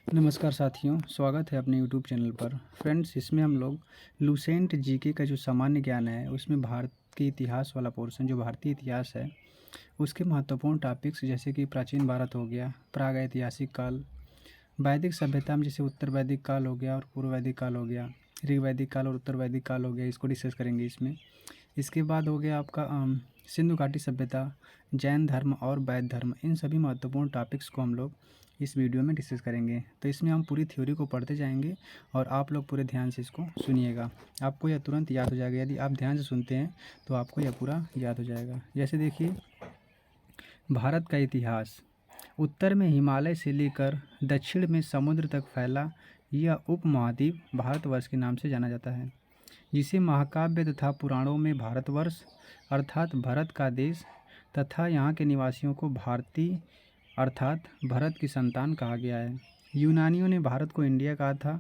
नमस्कार साथियों, स्वागत है अपने यूट्यूब चैनल पर। फ्रेंड्स, इसमें हम लोग लुसेंट जीके का जो सामान्य ज्ञान है उसमें भारत के इतिहास वाला पोर्शन, जो भारतीय इतिहास है उसके महत्वपूर्ण टॉपिक्स जैसे कि प्राचीन भारत हो गया, प्रागैतिहासिक काल, वैदिक सभ्यता में जैसे उत्तर वैदिक काल हो गया और पूर्व वैदिक काल हो गया, ऋग वैदिक काल और उत्तर वैदिक काल हो गया, इसको डिस्कस करेंगे इसमें। इसके बाद हो गया आपका सिंधु घाटी सभ्यता, जैन धर्म और बौद्ध धर्म। इन सभी महत्वपूर्ण टॉपिक्स को हम लोग इस वीडियो में डिस्कस करेंगे। तो इसमें हम पूरी थ्योरी को पढ़ते जाएंगे और आप लोग पूरे ध्यान से इसको सुनिएगा। आपको यह तुरंत याद हो जाएगा। यदि आप ध्यान से सुनते हैं तो आपको यह पूरा याद हो जाएगा। जैसे देखिए, भारत का इतिहास। उत्तर में हिमालय से लेकर दक्षिण में समुद्र तक फैला यह उपमहाद्वीप भारतवर्ष के नाम से जाना जाता है, जिसे महाकाव्य तथा पुराणों में भारतवर्ष अर्थात भरत का देश तथा यहाँ के निवासियों को भारतीय अर्थात भरत की संतान कहा गया है। यूनानियों ने भारत को इंडिया कहा था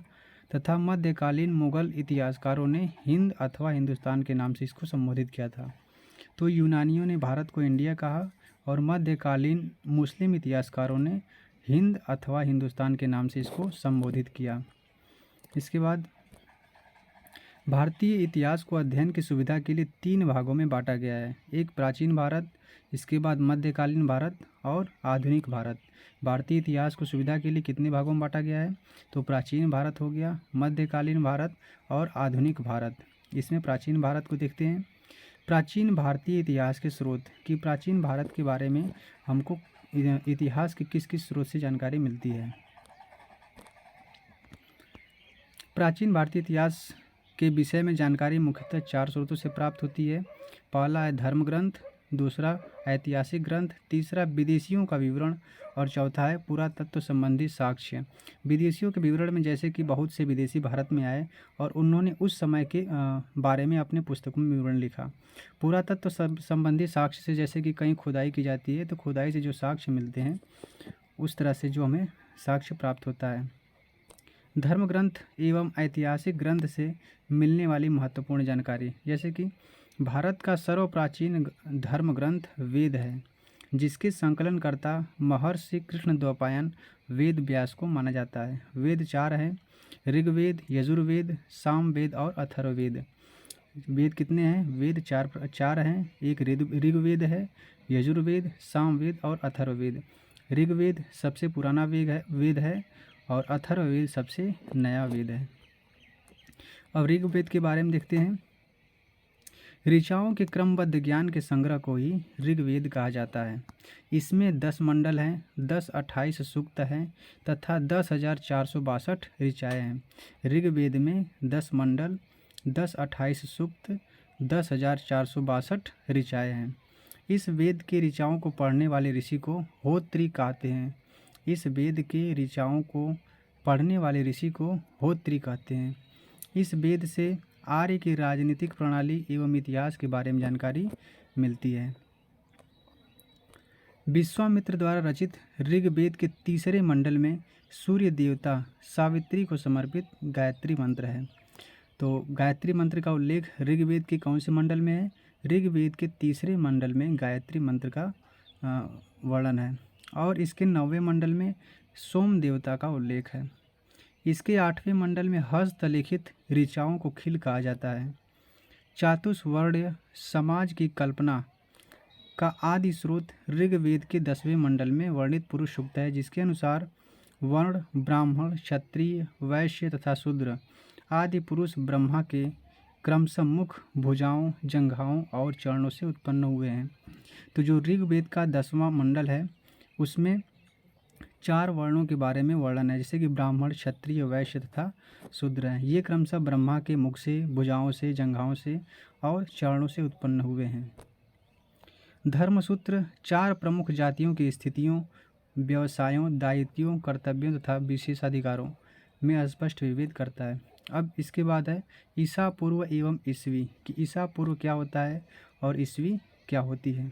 तथा मध्यकालीन मुगल इतिहासकारों ने हिंद अथवा हिंदुस्तान के नाम से इसको संबोधित किया था। तो यूनानियों ने भारत को इंडिया कहा और मध्यकालीन मुस्लिम इतिहासकारों ने हिंद अथवा हिंदुस्तान के नाम से इसको संबोधित किया। इसके बाद भारतीय इतिहास को अध्ययन की सुविधा के लिए 3 भागों में बांटा गया है। एक प्राचीन भारत, इसके बाद मध्यकालीन भारत और आधुनिक भारत। भारतीय इतिहास को सुविधा के लिए कितने भागों में बांटा गया है? तो प्राचीन भारत हो गया, मध्यकालीन भारत और आधुनिक भारत। इसमें प्राचीन भारत को देखते हैं। प्राचीन भारतीय इतिहास के स्रोत कि प्राचीन भारत के बारे में हमको इतिहास के किस किस स्रोत से जानकारी मिलती है। प्राचीन भारतीय इतिहास के विषय में जानकारी मुख्यतः 4 स्रोतों से प्राप्त होती है। पहला है धर्म ग्रंथ, दूसरा ऐतिहासिक ग्रंथ, तीसरा विदेशियों का विवरण और चौथा है पुरातत्व संबंधी साक्ष्य। विदेशियों के विवरण में जैसे कि बहुत से विदेशी भारत में आए और उन्होंने उस समय के बारे में अपने पुस्तकों में विवरण लिखा। पुरातत्व संबंधी साक्ष्य से जैसे कि कहीं खुदाई की जाती है तो खुदाई से जो साक्ष्य मिलते हैं उस तरह से जो हमें साक्ष्य प्राप्त होता है। धर्म ग्रंथ एवं ऐतिहासिक ग्रंथ से मिलने वाली महत्वपूर्ण जानकारी, जैसे कि भारत का सर्वप्राचीन धर्म ग्रंथ वेद है, जिसके संकलनकर्ता महर्षि कृष्णद्वैपायन वेद व्यास को माना जाता है। वेद 4 हैं: ऋग्वेद, यजुर्वेद, सामवेद और अथर्ववेद। वेद कितने हैं? वेद चार हैं। एक ऋग्वेद है, यजुर्वेद, सामवेद और अथर्ववेद। ऋग्वेद सबसे पुराना वेद है और अथर्ववेद सबसे नया वेद है। अब ऋग्वेद के बारे में देखते हैं। ऋचाओं के क्रमबद्ध ज्ञान के संग्रह को ही ऋग्वेद कहा जाता है। इसमें 10 मंडल हैं, 10-28 सूक्त हैं तथा 10,462 ऋचाएँ हैं। ऋग्वेद में 10 मंडल, 10-28 सूक्त, 10,462 ऋचाएँ हैं। इस वेद के ऋचाओं को पढ़ने वाले ऋषि को होत्री कहते हैं। इस वेद के ऋचाओं को पढ़ने वाले ऋषि को होत्री कहते हैं। इस वेद से आर्य की राजनीतिक प्रणाली एवं इतिहास के बारे में जानकारी मिलती है। विश्वामित्र द्वारा रचित ऋग्वेद के तीसरे मंडल में सूर्य देवता सावित्री को समर्पित गायत्री मंत्र है। तो गायत्री मंत्र का उल्लेख ऋग्वेद के कौन से मंडल में है? ऋग्वेद के तीसरे मंडल में गायत्री मंत्र का वर्णन है और इसके 9वें मंडल में सोम देवता का उल्लेख है। इसके 8वें मंडल में हस्तलिखित ऋचाओं को खिल कहा जाता है। चातुर्वर्ण्य समाज की कल्पना का आदि स्रोत ऋग्वेद के 10वें मंडल में वर्णित पुरुष सूक्त है, जिसके अनुसार वर्ण, ब्राह्मण, क्षत्रिय, वैश्य तथा शूद्र आदि पुरुष ब्रह्मा के क्रमशः मुख, भुजाओं, जंघाओं और चरणों से उत्पन्न हुए हैं। तो जो ऋग्वेद का 10वां मंडल है उसमें 4 वर्णों के बारे में वर्णन है, जैसे कि ब्राह्मण, क्षत्रिय, वैश्य तथा शूद्र हैं। ये क्रमशः ब्रह्मा के मुख से, भुजाओं से, जंघाओं से और चरणों से उत्पन्न हुए हैं। धर्मसूत्र 4 प्रमुख जातियों की स्थितियों, व्यवसायों, दायित्वों, कर्तव्यों तथा विशेषाधिकारों में स्पष्ट विभेद करता है। अब इसके बाद है ईसा पूर्व एवं ईस्वी कि ईसा पूर्व क्या होता है और ईस्वी क्या होती है।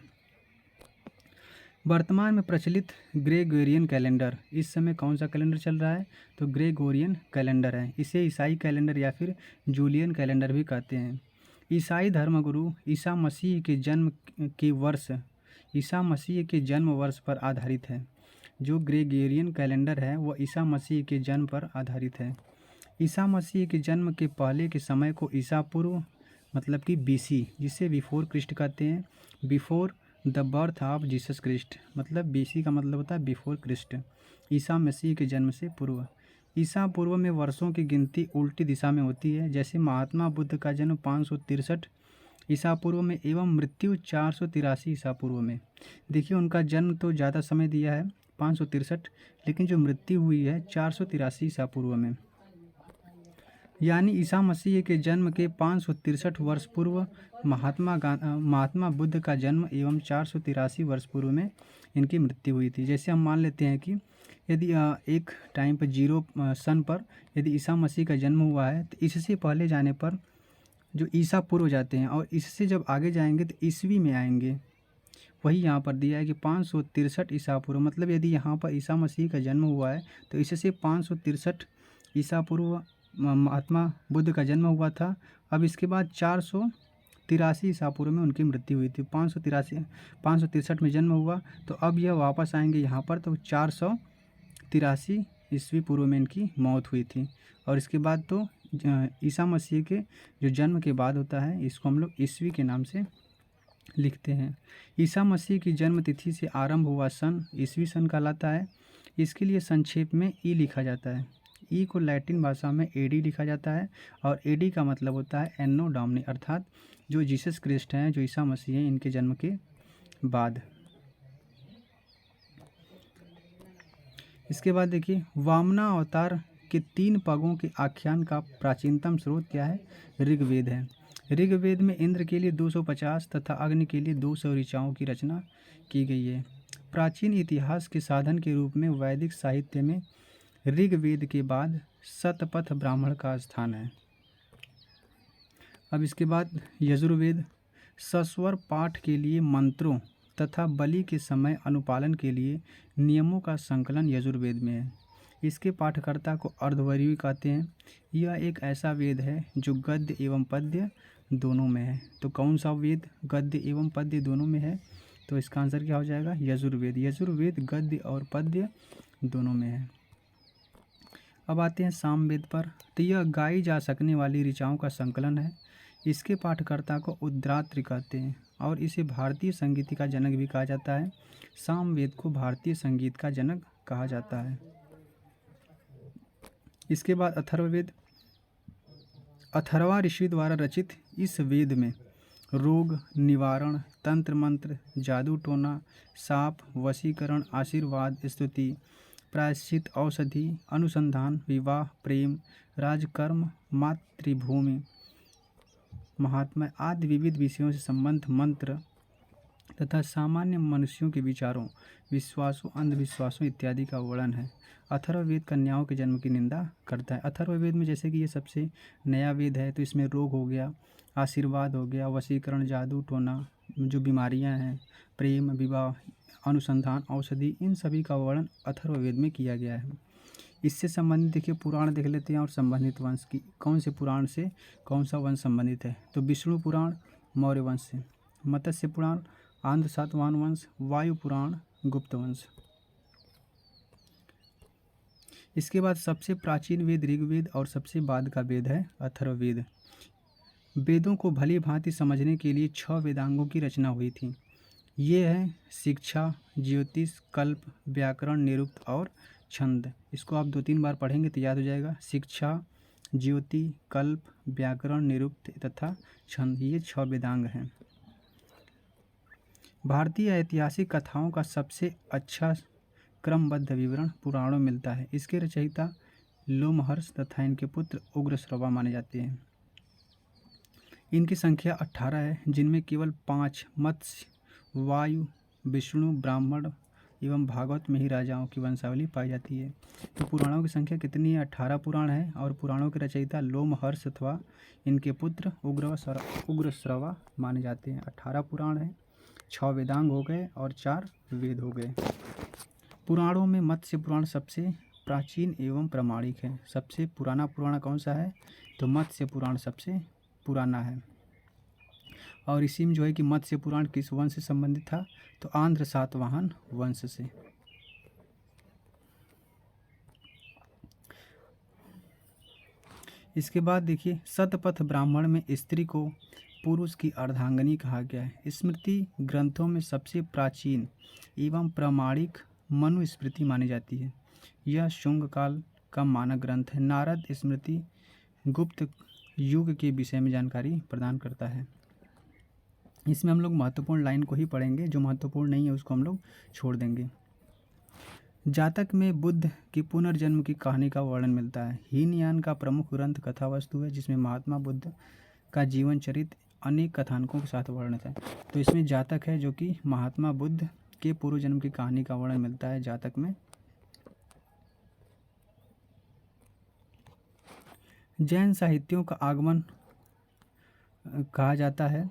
वर्तमान में प्रचलित ग्रेगोरियन कैलेंडर, इस समय कौन सा कैलेंडर चल रहा है? तो ग्रेगोरियन कैलेंडर है। इसे ईसाई कैलेंडर या फिर जूलियन कैलेंडर भी कहते हैं। ईसाई धर्मगुरु ईसा मसीह के जन्म वर्ष पर आधारित है। जो ग्रेगोरियन कैलेंडर है वह ईसा मसीह के जन्म पर आधारित है। ईसा मसीह के जन्म के पहले के समय को ईसा पूर्व मतलब कि बीसी, जिसे बिफोर क्रिस्ट कहते हैं। Before the birth of Jesus Christ, मतलब बीसी का मतलब होता है बिफोर क्रिस्ट, ईसा मसीह के जन्म से पूर्व। ईसा पूर्व में वर्षों की गिनती उल्टी दिशा में होती है। जैसे महात्मा बुद्ध का जन्म 563 ईसा पूर्व में एवं मृत्यु 483 ईसा पूर्व में। देखिए उनका जन्म तो ज़्यादा समय दिया है 563, लेकिन जो मृत्यु हुई है 483 ईसा पूर्व में। यानी ईसा मसीह के जन्म के 563 वर्ष पूर्व महात्मा बुद्ध का जन्म एवं 483 वर्ष पूर्व में इनकी मृत्यु हुई थी। जैसे हम मान लेते हैं कि यदि एक टाइम पर 0 सन पर यदि ईसा मसीह का जन्म हुआ है तो इससे पहले जाने पर जो ईसा पूर्व जाते हैं और इससे जब आगे जाएंगे तो ईस्वी में आएंगे। वही यहाँ पर दिया है कि 563 ईसा पूर्व, मतलब यदि यहाँ पर ईसा मसीह का जन्म हुआ है तो इससे 563 ईसा पूर्व महात्मा बुद्ध का जन्म हुआ था। अब इसके बाद 483 ईसा पूर्व में उनकी मृत्यु हुई थी। 563 में जन्म हुआ तो अब यह वापस आएंगे यहाँ पर तो 483 ईस्वी पूर्व में इनकी मौत हुई थी। और इसके बाद तो ईसा मसीह के जो जन्म के बाद होता है इसको हम लोग ईस्वी के नाम से लिखते हैं। ईसा मसीह की जन्म तिथि से आरंभ हुआ सन ईस्वी सन कहलाता है। इसके लिए संक्षेप में ई लिखा जाता है। ई को लैटिन भाषा में एडी लिखा जाता है और एडी का मतलब होता है एनो डोमिनी, अर्थात जो जीसस क्रिस्ट हैं, जो ईसा मसीह हैं, इनके जन्म के बाद। इसके बाद देखिए वामना अवतार के 3 पगों के आख्यान का प्राचीनतम स्रोत क्या है? ऋग्वेद है। ऋग्वेद में इंद्र के लिए 250 तथा अग्नि के लिए 200 ऋचाओं की रचना की गई है। प्राचीन इतिहास के साधन के रूप में वैदिक साहित्य में ऋग्वेद के बाद शतपथ ब्राह्मण का स्थान है। अब इसके बाद यजुर्वेद सस्वर पाठ के लिए मंत्रों तथा बलि के समय अनुपालन के लिए नियमों का संकलन यजुर्वेद में है। इसके पाठकर्ता को अर्धवर्यी कहते हैं। यह एक ऐसा वेद है जो गद्य एवं पद्य दोनों में है। तो कौन सा वेद गद्य एवं पद्य दोनों में है? तो इसका आंसर क्या हो जाएगा? यजुर्वेद। यजुर्वेद गद्य और पद्य दोनों में है। अब आते हैं सामवेद पर। तो यह गाई जा सकने वाली ऋचाओं का संकलन है। इसके पाठकर्ता को उद्रात्र कहते हैं और इसे भारतीय संगीत का जनक भी कहा जाता है। सामवेद को भारतीय संगीत का जनक कहा जाता है। इसके बाद अथर्ववेद। अथर्वा ऋषि द्वारा रचित इस वेद में रोग निवारण, तंत्र मंत्र, जादू टोना, साप, वशीकरण, आशीर्वाद, स्तुति, प्रायश्चित, औषधि, अनुसंधान, विवाह, प्रेम, राजकर्म, मातृभूमि, महात्मा आदि विविध विषयों से संबंध मंत्र तथा सामान्य मनुष्यों के विचारों, विश्वासों, अंधविश्वासों इत्यादि का वर्णन है। अथर्ववेद कन्याओं के जन्म की निंदा करता है। अथर्ववेद में जैसे कि ये सबसे नया वेद है तो इसमें रोग हो गया, आशीर्वाद हो गया, वशीकरण, जादू टोना, जो बीमारियां हैं, प्रेम, विवाह, अनुसंधान, औषधि, इन सभी का वर्णन अथर्ववेद में किया गया है। इससे संबंधित देखिए पुराण देख लेते हैं और संबंधित वंश की कौन से पुराण से कौन सा वंश संबंधित है। तो विष्णु पुराण मौर्य वंश से, मत्स्य पुराण आंध्र सातवाहन वंश, वायु पुराण गुप्त वंश। इसके बाद सबसे प्राचीन वेद ऋग्वेद और सबसे बाद का वेद है अथर्ववेद। वेदों को भली भांति समझने के लिए 6 वेदांगों की रचना हुई थी। ये है शिक्षा, ज्योतिष, कल्प, व्याकरण, निरुक्त और छंद। इसको आप 2-3 बार पढ़ेंगे तो याद हो जाएगा। शिक्षा, ज्योति, कल्प, व्याकरण, निरुक्त तथा छंद, ये 6 वेदांग हैं। भारतीय ऐतिहासिक कथाओं का सबसे अच्छा क्रमबद्ध विवरण पुराणों में मिलता है। इसके रचयिता लोमहर्ष तथा इनके पुत्र उग्रश्रवा माने जाते हैं। इनकी संख्या 18 है, जिनमें केवल 5 मत्स्य, वायु, विष्णु, ब्राह्मण एवं भागवत में ही राजाओं की वंशावली पाई जाती है। तो पुराणों की संख्या कितनी है? 18 पुराण है और पुराणों के रचयिता लोमहर्ष अथवा इनके पुत्र उग्रश्रवा माने जाते हैं। 18 पुराण है, 6 वेदांग हो गए और 4 वेद हो गए। पुराणों में मत्स्य पुराण सबसे प्राचीन एवं प्रामाणिक है। सबसे पुराना पुराण कौन सा है? तो मत्स्य पुराण सबसे पुराना है। और इसी में जो है कि मत्स्य पुराण किस वंश से संबंधित था? तो आंध्र सातवाहन वंश से। इसके बाद देखिए शतपथ ब्राह्मण में स्त्री को पुरुष की अर्धांगिनी कहा गया है। स्मृति ग्रंथों में सबसे प्राचीन एवं प्रामाणिक मनुस्मृति मानी जाती है। यह शुंग काल का मानक ग्रंथ है। नारद स्मृति गुप्त युग के विषय में जानकारी प्रदान करता है। इसमें हम लोग महत्वपूर्ण लाइन को ही पढ़ेंगे, जो महत्वपूर्ण नहीं है उसको हम लोग छोड़ देंगे। जातक में बुद्ध की पुनर्जन्म की कहानी का वर्णन मिलता है। हीनयान का प्रमुख ग्रंथ कथा वस्तु है, जिसमें महात्मा बुद्ध का जीवन चरित्र अनेक कथानकों के साथ वर्णित है। तो इसमें जातक है, जो कि महात्मा बुद्ध के पूर्व जन्म की कहानी का वर्णन मिलता है जातक में। जैन साहित्यों का आगमन कहा जाता है।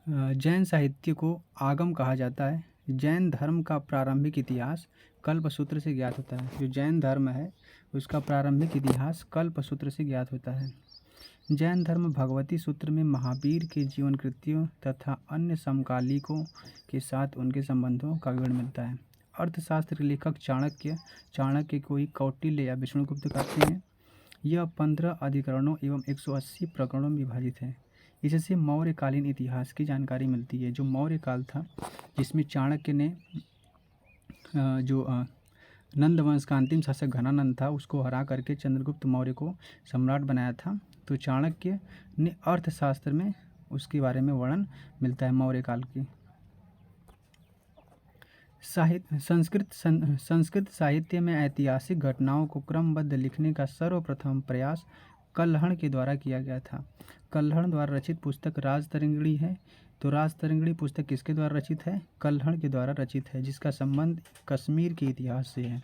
जैन साहित्य को आगम कहा जाता है। जैन धर्म का प्रारंभिक इतिहास कल्पसूत्र से ज्ञात होता है। जो जैन धर्म है उसका प्रारंभिक इतिहास कल्पसूत्र से ज्ञात होता है। जैन धर्म भगवती सूत्र में महावीर के जीवन कृत्यों तथा अन्य समकालिकों के साथ उनके संबंधों का विवरण मिलता है। अर्थशास्त्र के लेखक चाणक्य को ही कौटिल्य या विष्णुगुप्त कहते हैं। यह 15 अधिकरणों एवं 180 प्रकरणों में विभाजित है। इससे मौर्यकालीन इतिहास की जानकारी मिलती है। जो मौर्य काल था, जिसमें चाणक्य ने नंद वंश का अंतिम शासक घनानंद था, उसको हरा करके चंद्रगुप्त मौर्य को सम्राट बनाया था। तो चाणक्य ने अर्थशास्त्र में उसके बारे में वर्णन मिलता है मौर्य काल की। संस्कृत साहित्य में ऐतिहासिक घटनाओं को क्रमबद्ध लिखने का सर्वप्रथम प्रयास कल्हण के द्वारा किया गया था। कल्हण द्वारा रचित पुस्तक राजतरंगिणी है। तो राजतरंगिणी पुस्तक किसके द्वारा रचित है? कल्हण के द्वारा रचित है, जिसका संबंध कश्मीर के इतिहास से है।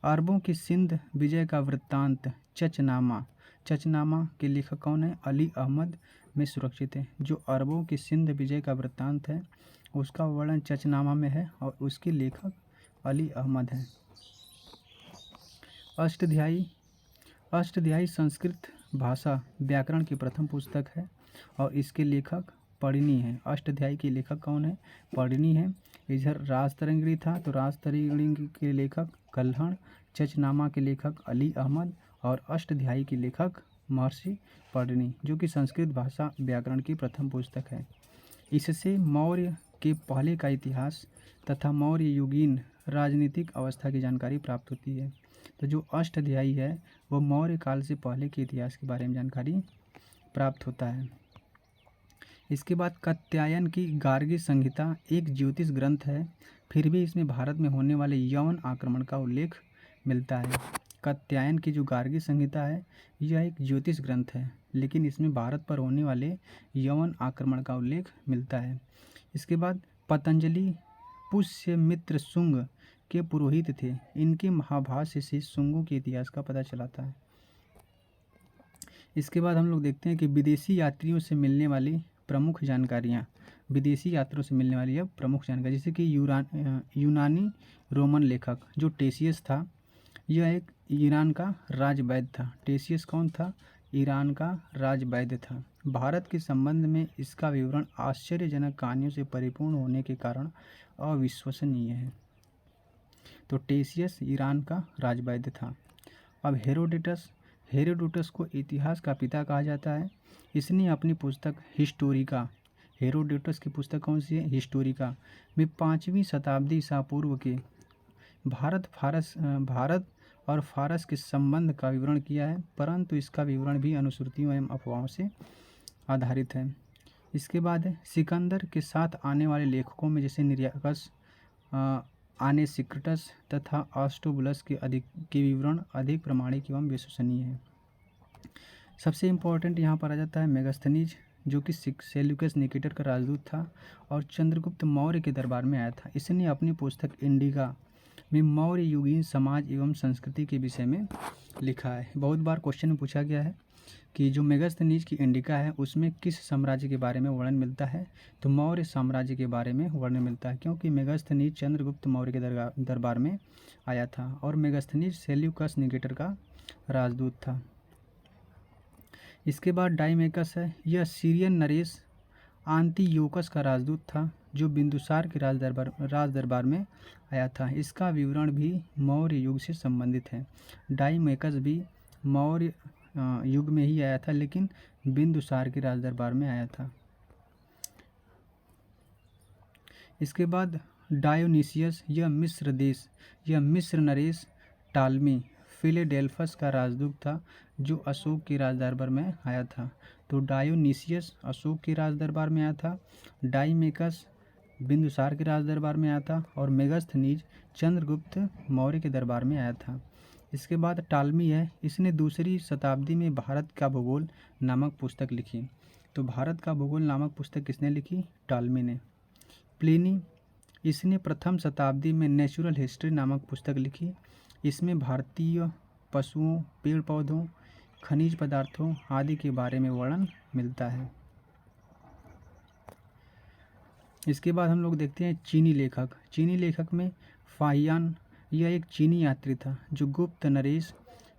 अरबों की सिंध विजय का वृत्तांत चचनामा के लेखक कौन है? अली अहमद में सुरक्षित है। जो अरबों की सिंध विजय का वृत्तांत है उसका वर्णन चचनामा में है और उसके लेखक अली अहमद हैं। अष्टाध्यायी संस्कृत भाषा व्याकरण की प्रथम पुस्तक है और इसके लेखक पढ़िनी है। अष्टाध्यायी के लेखक कौन है? पढ़िनी है। इधर राजतरंगिणी था, तो राजतरंगिणी के लेखक कल्हण, चचनामा के लेखक अली अहमद और अष्टाध्यायी के लेखक महर्षि पढ़िनी, जो कि संस्कृत भाषा व्याकरण की प्रथम पुस्तक है। इससे मौर्य के पहले का इतिहास तथा मौर्य युगीन राजनीतिक अवस्था की जानकारी प्राप्त होती है। तो जो अष्टाध्यायी है वह मौर्य काल से पहले के इतिहास के बारे में जानकारी प्राप्त होता है। इसके बाद कात्यायन की गार्गी संहिता एक ज्योतिष ग्रंथ है, फिर भी इसमें भारत में होने वाले यवन आक्रमण का उल्लेख मिलता है। कात्यायन की जो गार्गी संहिता है यह एक ज्योतिष ग्रंथ है, लेकिन इसमें भारत पर होने वाले यवन आक्रमण का उल्लेख मिलता है। इसके बाद पतंजलि पुष्यमित्र शुंग के पुरोहित थे। इनके महाभाष्य से शुंगों के इतिहास का पता चलाता है। इसके बाद हम लोग देखते हैं कि विदेशी यात्रियों से मिलने वाली प्रमुख जानकारियाँ। विदेशी यात्रियों से मिलने वाली प्रमुख जानकारी, जैसे कि यूनानी रोमन लेखक जो टेसियस था, यह एक ईरान का राजवैद्य था। टेसियस कौन था? ईरान का राजवैद्य था। भारत के संबंध में इसका विवरण आश्चर्यजनक कहानियों से परिपूर्ण होने के कारण अविश्वसनीय है। तो टेसियस ईरान का राजवैद्य था। अब हेरोडोटस को इतिहास का पिता कहा जाता है। इसने अपनी पुस्तक हिस्टोरिका, हेरोडोटस की पुस्तक कौन सी है? हिस्टोरिका में 5वीं शताब्दी ईसा पूर्व के भारत और फारस के संबंध का विवरण किया है, परंतु इसका विवरण भी अनुश्रुतियों एवं अफवाहों से आधारित है। इसके बाद सिकंदर के साथ आने वाले लेखकों में जैसे निरियाकस, आनेसिक्टस तथा आस्टोबुलस के विवरण अधिक प्रमाणिक एवं विश्वसनीय है। सबसे इम्पोर्टेंट यहाँ पर आ जाता है मेगास्थनीज, जो कि सेल्यूकस निकेटर का राजदूत था और चंद्रगुप्त मौर्य के दरबार में आया था। इसने अपनी पुस्तक इंडिका में मौर्य युगीन समाज एवं संस्कृति के विषय में लिखा है। बहुत बार क्वेश्चन में पूछा गया है कि जो मेगास्थनीज की इंडिका है उसमें किस साम्राज्य के बारे में वर्णन मिलता है? तो मौर्य साम्राज्य के बारे में वर्णन मिलता है, क्योंकि मेगास्थनीज चंद्रगुप्त मौर्य के दरबार में आया था और मेगास्थनीज सेल्यूकस निकेटर का राजदूत था। इसके बाद डाइमेकस है, यह सीरियन नरेश आंतियोकस का राजदूत था। जो बिंदुसार के राज दरबार में आया था। इसका विवरण भी मौर्य युग से संबंधित है। डाइमेकस भी मौर्य युग में ही आया था, लेकिन बिंदुसार के राज दरबार में आया था। इसके बाद डायोनिसियस, यह मिस्र नरेश टालमी फिलेडेल्फस का राजदूत था, जो अशोक के राज दरबार में आया था। तो डायोनिसियस अशोक के राज दरबार में आया था, डाइमेकस बिंदुसार के राज दरबार में आया था, और मेगस्थनीज चंद्रगुप्त मौर्य के दरबार में आया था। इसके बाद टालमी है, इसने दूसरी शताब्दी में भारत का भूगोल नामक पुस्तक लिखी। तो भारत का भूगोल नामक पुस्तक किसने लिखी? टालमी ने। प्लिनी, इसने प्रथम शताब्दी में नेचुरल हिस्ट्री नामक पुस्तक लिखी। इसमें भारतीय पशुओं, पेड़ पौधों, खनिज पदार्थों आदि के बारे में वर्णन मिलता है। इसके बाद हम लोग देखते हैं चीनी लेखक। चीनी लेखक में फाहियान, यह एक चीनी यात्री था जो गुप्त नरेश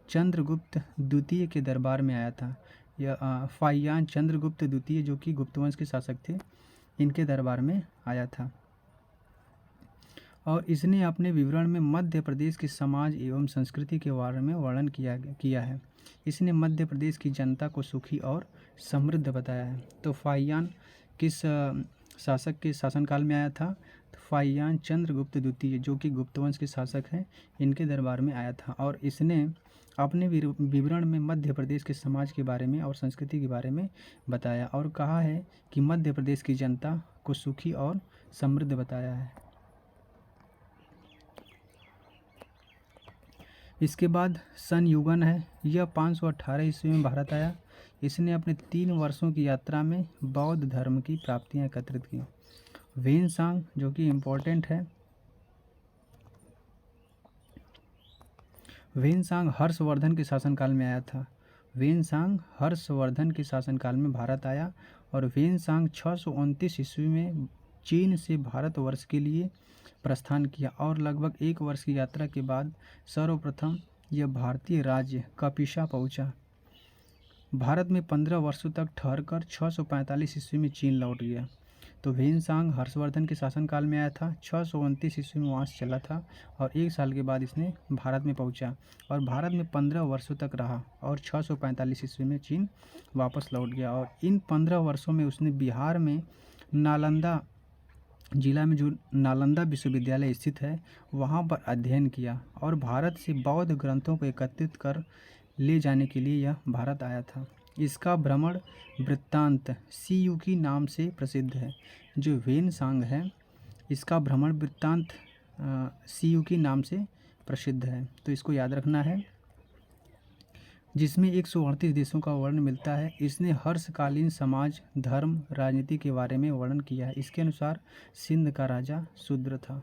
चंद्रगुप्त द्वितीय के दरबार में आया था। यह फाहियान चंद्रगुप्त द्वितीय, जो कि गुप्त वंश के शासक थे, इनके दरबार में आया था। और इसने अपने विवरण में मध्य प्रदेश के समाज एवं संस्कृति के बारे में वर्णन किया है। इसने मध्य प्रदेश की जनता को सुखी और समृद्ध बताया है। तो फाहियान किस शासक के शासनकाल में आया था? तो फाहियान चंद्रगुप्त द्वितीय, जो कि गुप्त वंश के शासक हैं, इनके दरबार में आया था। और इसने अपने विवरण में मध्य प्रदेश के समाज के बारे में और संस्कृति के बारे में बताया, और कहा है कि मध्य प्रदेश की जनता को सुखी और समृद्ध बताया है। इसके बाद संयुगन है, यह 518 ईस्वी में भारत आया। इसने अपने 3 वर्षों की यात्रा में बौद्ध धर्म की प्राप्तियां एकत्रित की। वेनसांग, जो कि इम्पोर्टेंट है, वेनसांग हर्षवर्धन के शासनकाल में आया था। वेनसांग हर्षवर्धन के शासनकाल में भारत आया, और वेनसांग 629 ईस्वी में चीन से भारतवर्ष के लिए प्रस्थान किया, और लगभग 1 वर्ष की यात्रा के बाद सर्वप्रथम यह भारतीय राज्य कपिशा पहुंचा। भारत में 15 वर्षों तक ठहरकर 645 ईस्वी में चीन लौट गया। तो वेनसांग हर्षवर्धन के शासनकाल में आया था, 629 ईस्वी में वहाँ से चला था, और 1 साल के बाद इसने भारत में पहुँचा, और भारत में 15 वर्षों तक रहा, और 645 ईस्वी में चीन वापस लौट गया। और इन 15 वर्षों में उसने बिहार में नालंदा जिला में जो नालंदा विश्वविद्यालय स्थित है, वहाँ पर अध्ययन किया, और भारत से बौद्ध ग्रंथों को एकत्रित कर ले जाने के लिए यह भारत आया था। इसका भ्रमण वृत्तांत सीयूकी नाम से प्रसिद्ध है। जो वेनसांग है, इसका भ्रमण वृत्तांत सीयूकी नाम से प्रसिद्ध है, तो इसको याद रखना है, जिसमें 138 देशों का वर्णन मिलता है। इसने हर्षकालीन समाज, धर्म, राजनीति के बारे में वर्णन किया है। इसके अनुसार सिंध का राजा शूद्र था।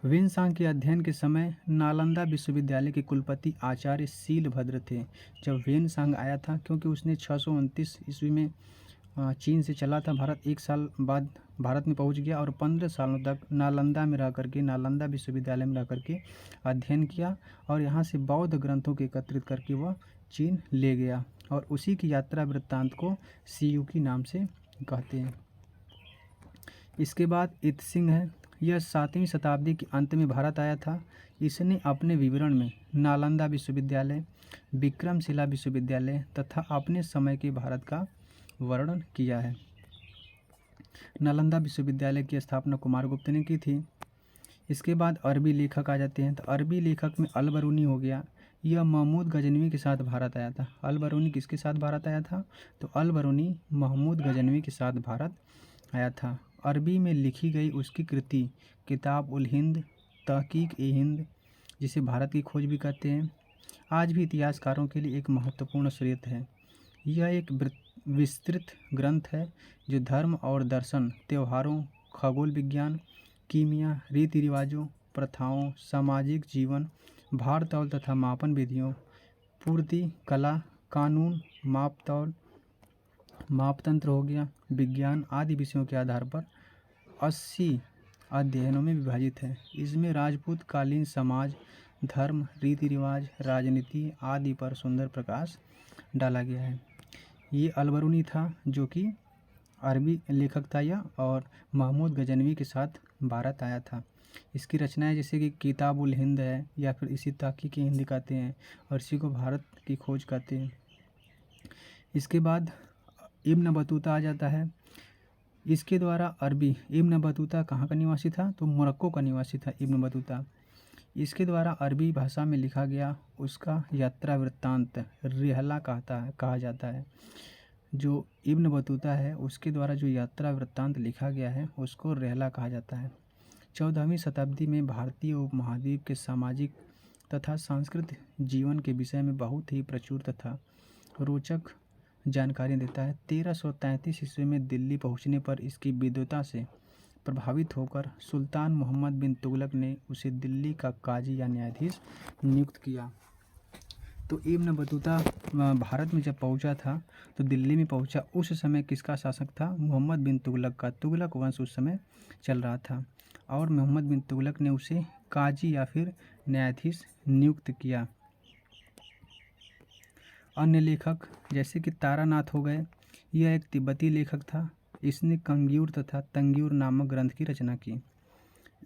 वेनसांग के अध्ययन के समय नालंदा विश्वविद्यालय के कुलपति आचार्य शीलभद्र थे जब वेनसांग आया था, क्योंकि उसने 629 ईस्वी में चीन से चला था भारत, 1 साल बाद भारत में पहुंच गया, और 15 सालों तक नालंदा में रह करके, नालंदा विश्वविद्यालय में रह करके अध्ययन किया, और यहाँ से बौद्ध ग्रंथों को एकत्रित करके वह चीन ले गया, और उसी की यात्रा वृत्तांत को सीयूकी नाम से कहते हैं। इसके बाद इत्सिंग है, यह 7वीं शताब्दी के अंत में भारत आया था। इसने अपने विवरण में नालंदा विश्वविद्यालय, विक्रमशिला विश्वविद्यालय तथा अपने समय के भारत का वर्णन किया है। नालंदा विश्वविद्यालय की स्थापना कुमारगुप्त ने की थी। इसके बाद अरबी लेखक आ जाते हैं, तो अरबी लेखक में अल-बरूनी हो गया, यह महमूद गजनवी के साथ भारत आया था। अल-बरूनी किसके साथ भारत आया था? तो अल-बरूनी महमूद गजनवी के साथ भारत आया था। अरबी में लिखी गई उसकी कृति किताब उल हिंद, तहकीक-ए-हिंद, जिसे भारत की खोज भी कहते हैं, आज भी इतिहासकारों के लिए एक महत्वपूर्ण स्रोत है। यह एक विस्तृत ग्रंथ है जो धर्म और दर्शन, त्योहारों, खगोल विज्ञान, कीमिया, रीति रिवाजों, प्रथाओं, सामाजिक जीवन, भार तौल तथा मापन विधियों, पूर्ति, कला, कानून, मापतौल, मापतंत्र हो गया, विज्ञान आदि विषयों के आधार पर 80 अध्ययनों में विभाजित है। इसमें राजपूत कालीन समाज, धर्म, रीति रिवाज, राजनीति आदि पर सुंदर प्रकाश डाला गया है। ये अल-बरूनी था, जो कि अरबी लेखक था यह, और महमूद गजनवी के साथ भारत आया था। इसकी रचनाएं जैसे कि किताबुल हिंद है, या फिर इसी तहकीकी हिंद कहते हैं, और इसी को भारत की खोज कहते हैं। इसके बाद इब्न बतूता आ जाता है। इसके द्वारा अरबी, इब्न बतूता कहाँ का निवासी था, तो मोरक्को का निवासी था इब्न बतूता। इसके द्वारा अरबी भाषा में लिखा गया उसका यात्रा वृत्तांत रिहला कहा जाता है। जो इब्न बतूता है उसके द्वारा जो यात्रा वृत्तांत लिखा गया है उसको रिहला कहा जाता है। 14वीं शताब्दी में भारतीय उपमहाद्वीप के सामाजिक तथा सांस्कृतिक जीवन के विषय में बहुत ही प्रचुर तथा रोचक जानकारी देता है। 1333 ईस्वी में दिल्ली पहुंचने पर इसकी विद्वता से प्रभावित होकर सुल्तान मोहम्मद बिन तुगलक ने उसे दिल्ली का काजी या न्यायाधीश नियुक्त किया। तो इब्न बतूता भारत में जब पहुंचा था तो दिल्ली में पहुंचा, उस समय किसका शासक था, मोहम्मद बिन तुगलक का। तुगलक वंश उस समय चल रहा था, और मोहम्मद बिन तुगलक ने उसे काजी या फिर न्यायाधीश नियुक्त किया। अन्य लेखक जैसे कि तारानाथ हो गए, यह एक तिब्बती लेखक था। इसने कंग्यूर तथा तंग्यूर नामक ग्रंथ की रचना की।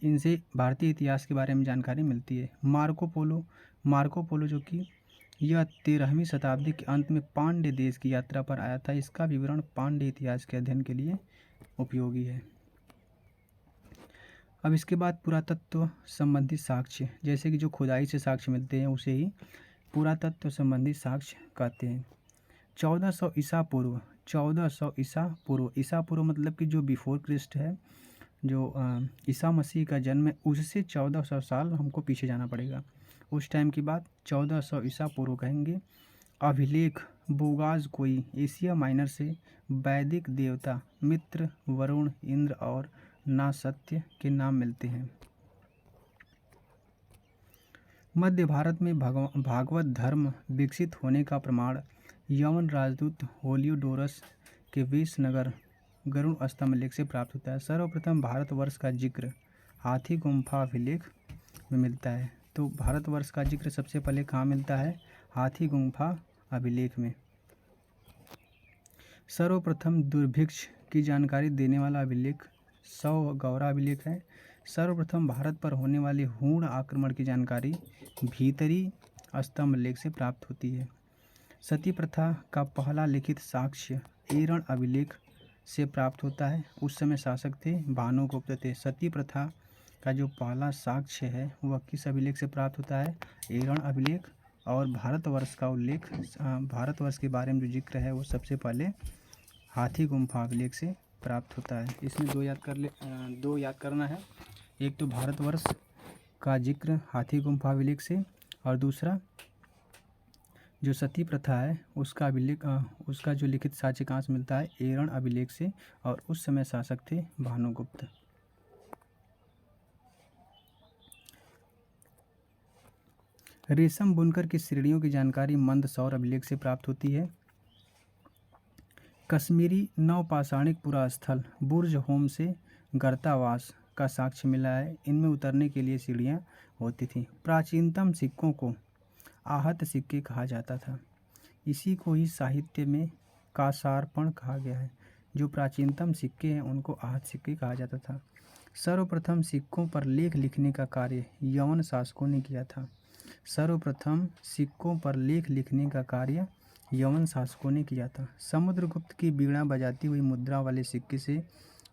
इनसे भारतीय इतिहास के बारे में जानकारी मिलती है। मार्को पोलो जो कि यह 13वीं शताब्दी के अंत में पांड्य देश की यात्रा पर आया था। इसका विवरण पांड्य इतिहास के अध्ययन के लिए उपयोगी है। अब इसके बाद पुरातत्व संबंधी साक्ष्य, जैसे कि जो खुदाई से साक्ष्य मिलते हैं उसे ही पुरातत्व संबंधी साक्ष्य कहते हैं। 1400 ईसा पूर्व, 1400 ईसा पूर्व मतलब कि जो बिफोर क्रिस्ट है, जो ईसा मसीह का जन्म है, उससे 1400 साल हमको पीछे जाना पड़ेगा। उस टाइम की बात 1400 ईसा पूर्व कहेंगे। अभिलेख बोगाज कोई एशिया माइनर से वैदिक देवता मित्र, वरुण, इंद्र और नासत्य के नाम मिलते हैं। मध्य भारत में भागवत धर्म विकसित होने का प्रमाण यवन राजदूत होलियोडोरस के वेश नगर गरुड़ स्तंभ लेख से प्राप्त होता है। सर्वप्रथम भारतवर्ष का जिक्र हाथी गुम्फा अभिलेख में मिलता है। तो भारतवर्ष का जिक्र सबसे पहले कहाँ मिलता है, हाथी गुम्फा अभिलेख में। सर्वप्रथम दुर्भिक्ष की जानकारी देने वाला अभिलेख 100 गौरा अभिलेख है। सर्वप्रथम भारत पर होने वाले हूण आक्रमण की जानकारी भीतरी स्तंभ लेख से प्राप्त होती है। सती प्रथा का पहला लिखित साक्ष्य एरण अभिलेख से प्राप्त होता है। उस समय शासक थे भानुगुप्त थे। सती प्रथा का जो पहला साक्ष्य है वह किस अभिलेख से प्राप्त होता है, एरण अभिलेख। और भारतवर्ष का उल्लेख, भारतवर्ष के बारे में जो जिक्र है वो सबसे पहले हाथी गुम्फा अभिलेख से प्राप्त होता है। इसमें दो याद करना है। एक तो भारतवर्ष का जिक्र हाथी गुम्फा अभिलेख से, और दूसरा जो सती प्रथा है उसका अभिलेख, उसका जो लिखित साक्ष्य कहाँ से मिलता है, एरण अभिलेख से, और उस समय शासक थे भानुगुप्त। रेशम बुनकर की श्रेणियों की जानकारी मंदसौर अभिलेख से प्राप्त होती है। कश्मीरी नवपाषाणिक पुरास्थल बुर्ज होम से गर्तावास का साक्ष्य मिला है। इनमें उतरने के लिए सीढ़ियाँ होती थीं। प्राचीनतम सिक्कों को आहत सिक्के कहा जाता था। इसी को ही साहित्य में कासार्पण कहा गया है। जो प्राचीनतम सिक्के हैं उनको आहत सिक्के कहा जाता था। सर्वप्रथम सिक्कों पर लेख लिखने का कार्य यवन शासकों ने किया था। सर्वप्रथम सिक्कों पर लेख लिखने का कार्य यवन शासकों ने किया था। समुद्रगुप्त की बीड़ा बजाती हुई मुद्रा वाले सिक्के से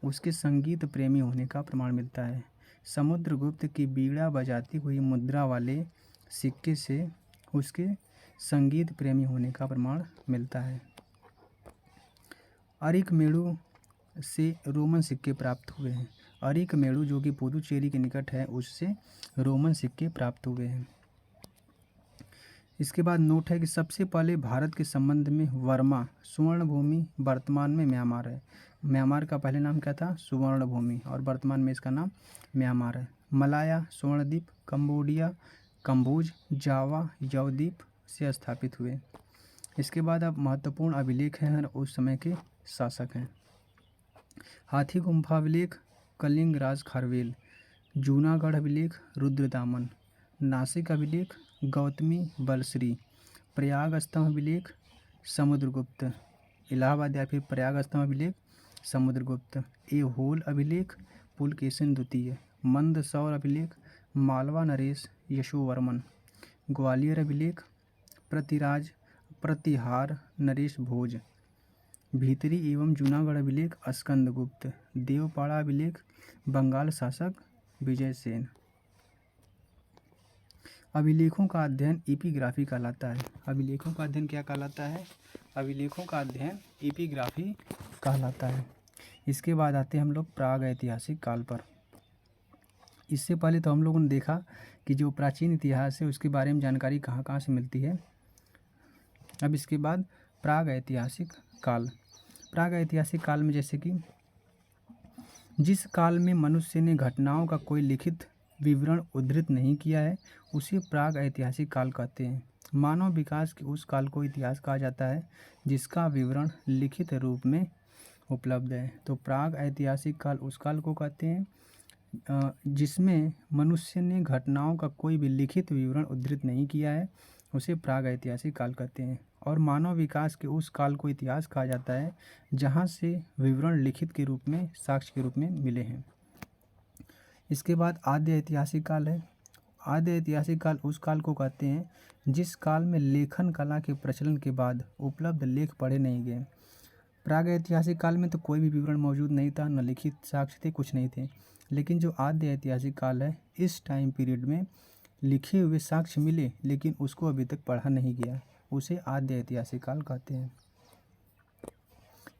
उसके संगीत प्रेमी होने का प्रमाण मिलता है। समुद्रगुप्त की बीड़ा बजाती हुई मुद्रा वाले सिक्के से उसके संगीत प्रेमी होने का प्रमाण मिलता है। अरिकमेड़ु से रोमन सिक्के प्राप्त हुए हैं। अरिकमेड़ु जो कि पुदुचेरी के निकट है, उससे रोमन सिक्के प्राप्त हुए हैं। इसके बाद नोट है कि सबसे पहले भारत के संबंध में वर्मा सुवर्ण भूमि वर्तमान में म्यांमार है। म्यांमार का पहले नाम क्या था, सुवर्ण भूमि, और वर्तमान में इसका नाम म्यांमार है। मलाया स्वर्णद्वीप कंबोडिया कंबोज जावा यवद्वीप से स्थापित हुए। इसके बाद अब महत्वपूर्ण अभिलेख हैं और उस समय के शासक हैं। हाथी गुम्फा अभिलेख कलिंग राज खारवेल, जूनागढ़ अभिलेख रुद्रदामन, नासिक अभिलेख गौतमी बलश्री, प्रयाग स्तंभ अभिलेख समुद्रगुप्त, इलाहाबाद या फिर प्रयाग स्तंभ अभिलेख समुद्रगुप्त। ऐहोल अभिलेख पुलकेशिन द्वितीय। मंदसौर अभिलेख मालवा नरेश यशोवर्मन। ग्वालियर अभिलेख प्रतिहार नरेश भोज। भीतरी एवं जूनागढ़ अभिलेख स्कंदगुप्त। देवपाड़ा अभिलेख बंगाल शासक विजय सेन। अभिलेखों का अध्ययन एपिग्राफी कहलाता है। अभिलेखों का अध्ययन क्या कहलाता है? अभिलेखों का अध्ययन एपिग्राफी कहलाता है। इसके बाद आते हैं हम लोग प्राग ऐतिहासिक काल पर। इससे पहले तो हम लोगों ने देखा कि जो प्राचीन इतिहास है उसके बारे में जानकारी कहाँ कहाँ से मिलती है। अब इसके बाद प्राग ऐतिहासिक काल। प्राग ऐतिहासिक काल में जैसे कि जिस काल में मनुष्य ने घटनाओं का कोई लिखित विवरण उद्धृत नहीं किया है उसे प्राग ऐतिहासिक काल कहते हैं। मानव विकास के उस काल को इतिहास कहा जाता है जिसका विवरण लिखित रूप में उपलब्ध है। तो प्राग ऐतिहासिक काल उस काल को कहते हैं जिसमें मनुष्य ने घटनाओं का कोई भी लिखित विवरण उद्धृत नहीं किया है, उसे प्राग ऐतिहासिक काल कहते हैं। और मानव विकास के उस काल को इतिहास कहा जाता है जहाँ से विवरण लिखित के रूप में, साक्ष्य के रूप में मिले हैं। इसके बाद आद्य ऐतिहासिक काल है। आद्य ऐतिहासिक काल उस काल को कहते हैं जिस काल में लेखन कला के प्रचलन के बाद उपलब्ध लेख पढ़े नहीं गए। प्राग ऐतिहासिक काल में तो कोई भी विवरण मौजूद नहीं था, न लिखित साक्ष्य थे, कुछ नहीं थे। लेकिन जो आद्य ऐतिहासिक काल है, इस टाइम पीरियड में लिखे हुए साक्ष्य मिले लेकिन उसको अभी तक पढ़ा नहीं गया, उसे आद्य ऐतिहासिक काल कहते हैं।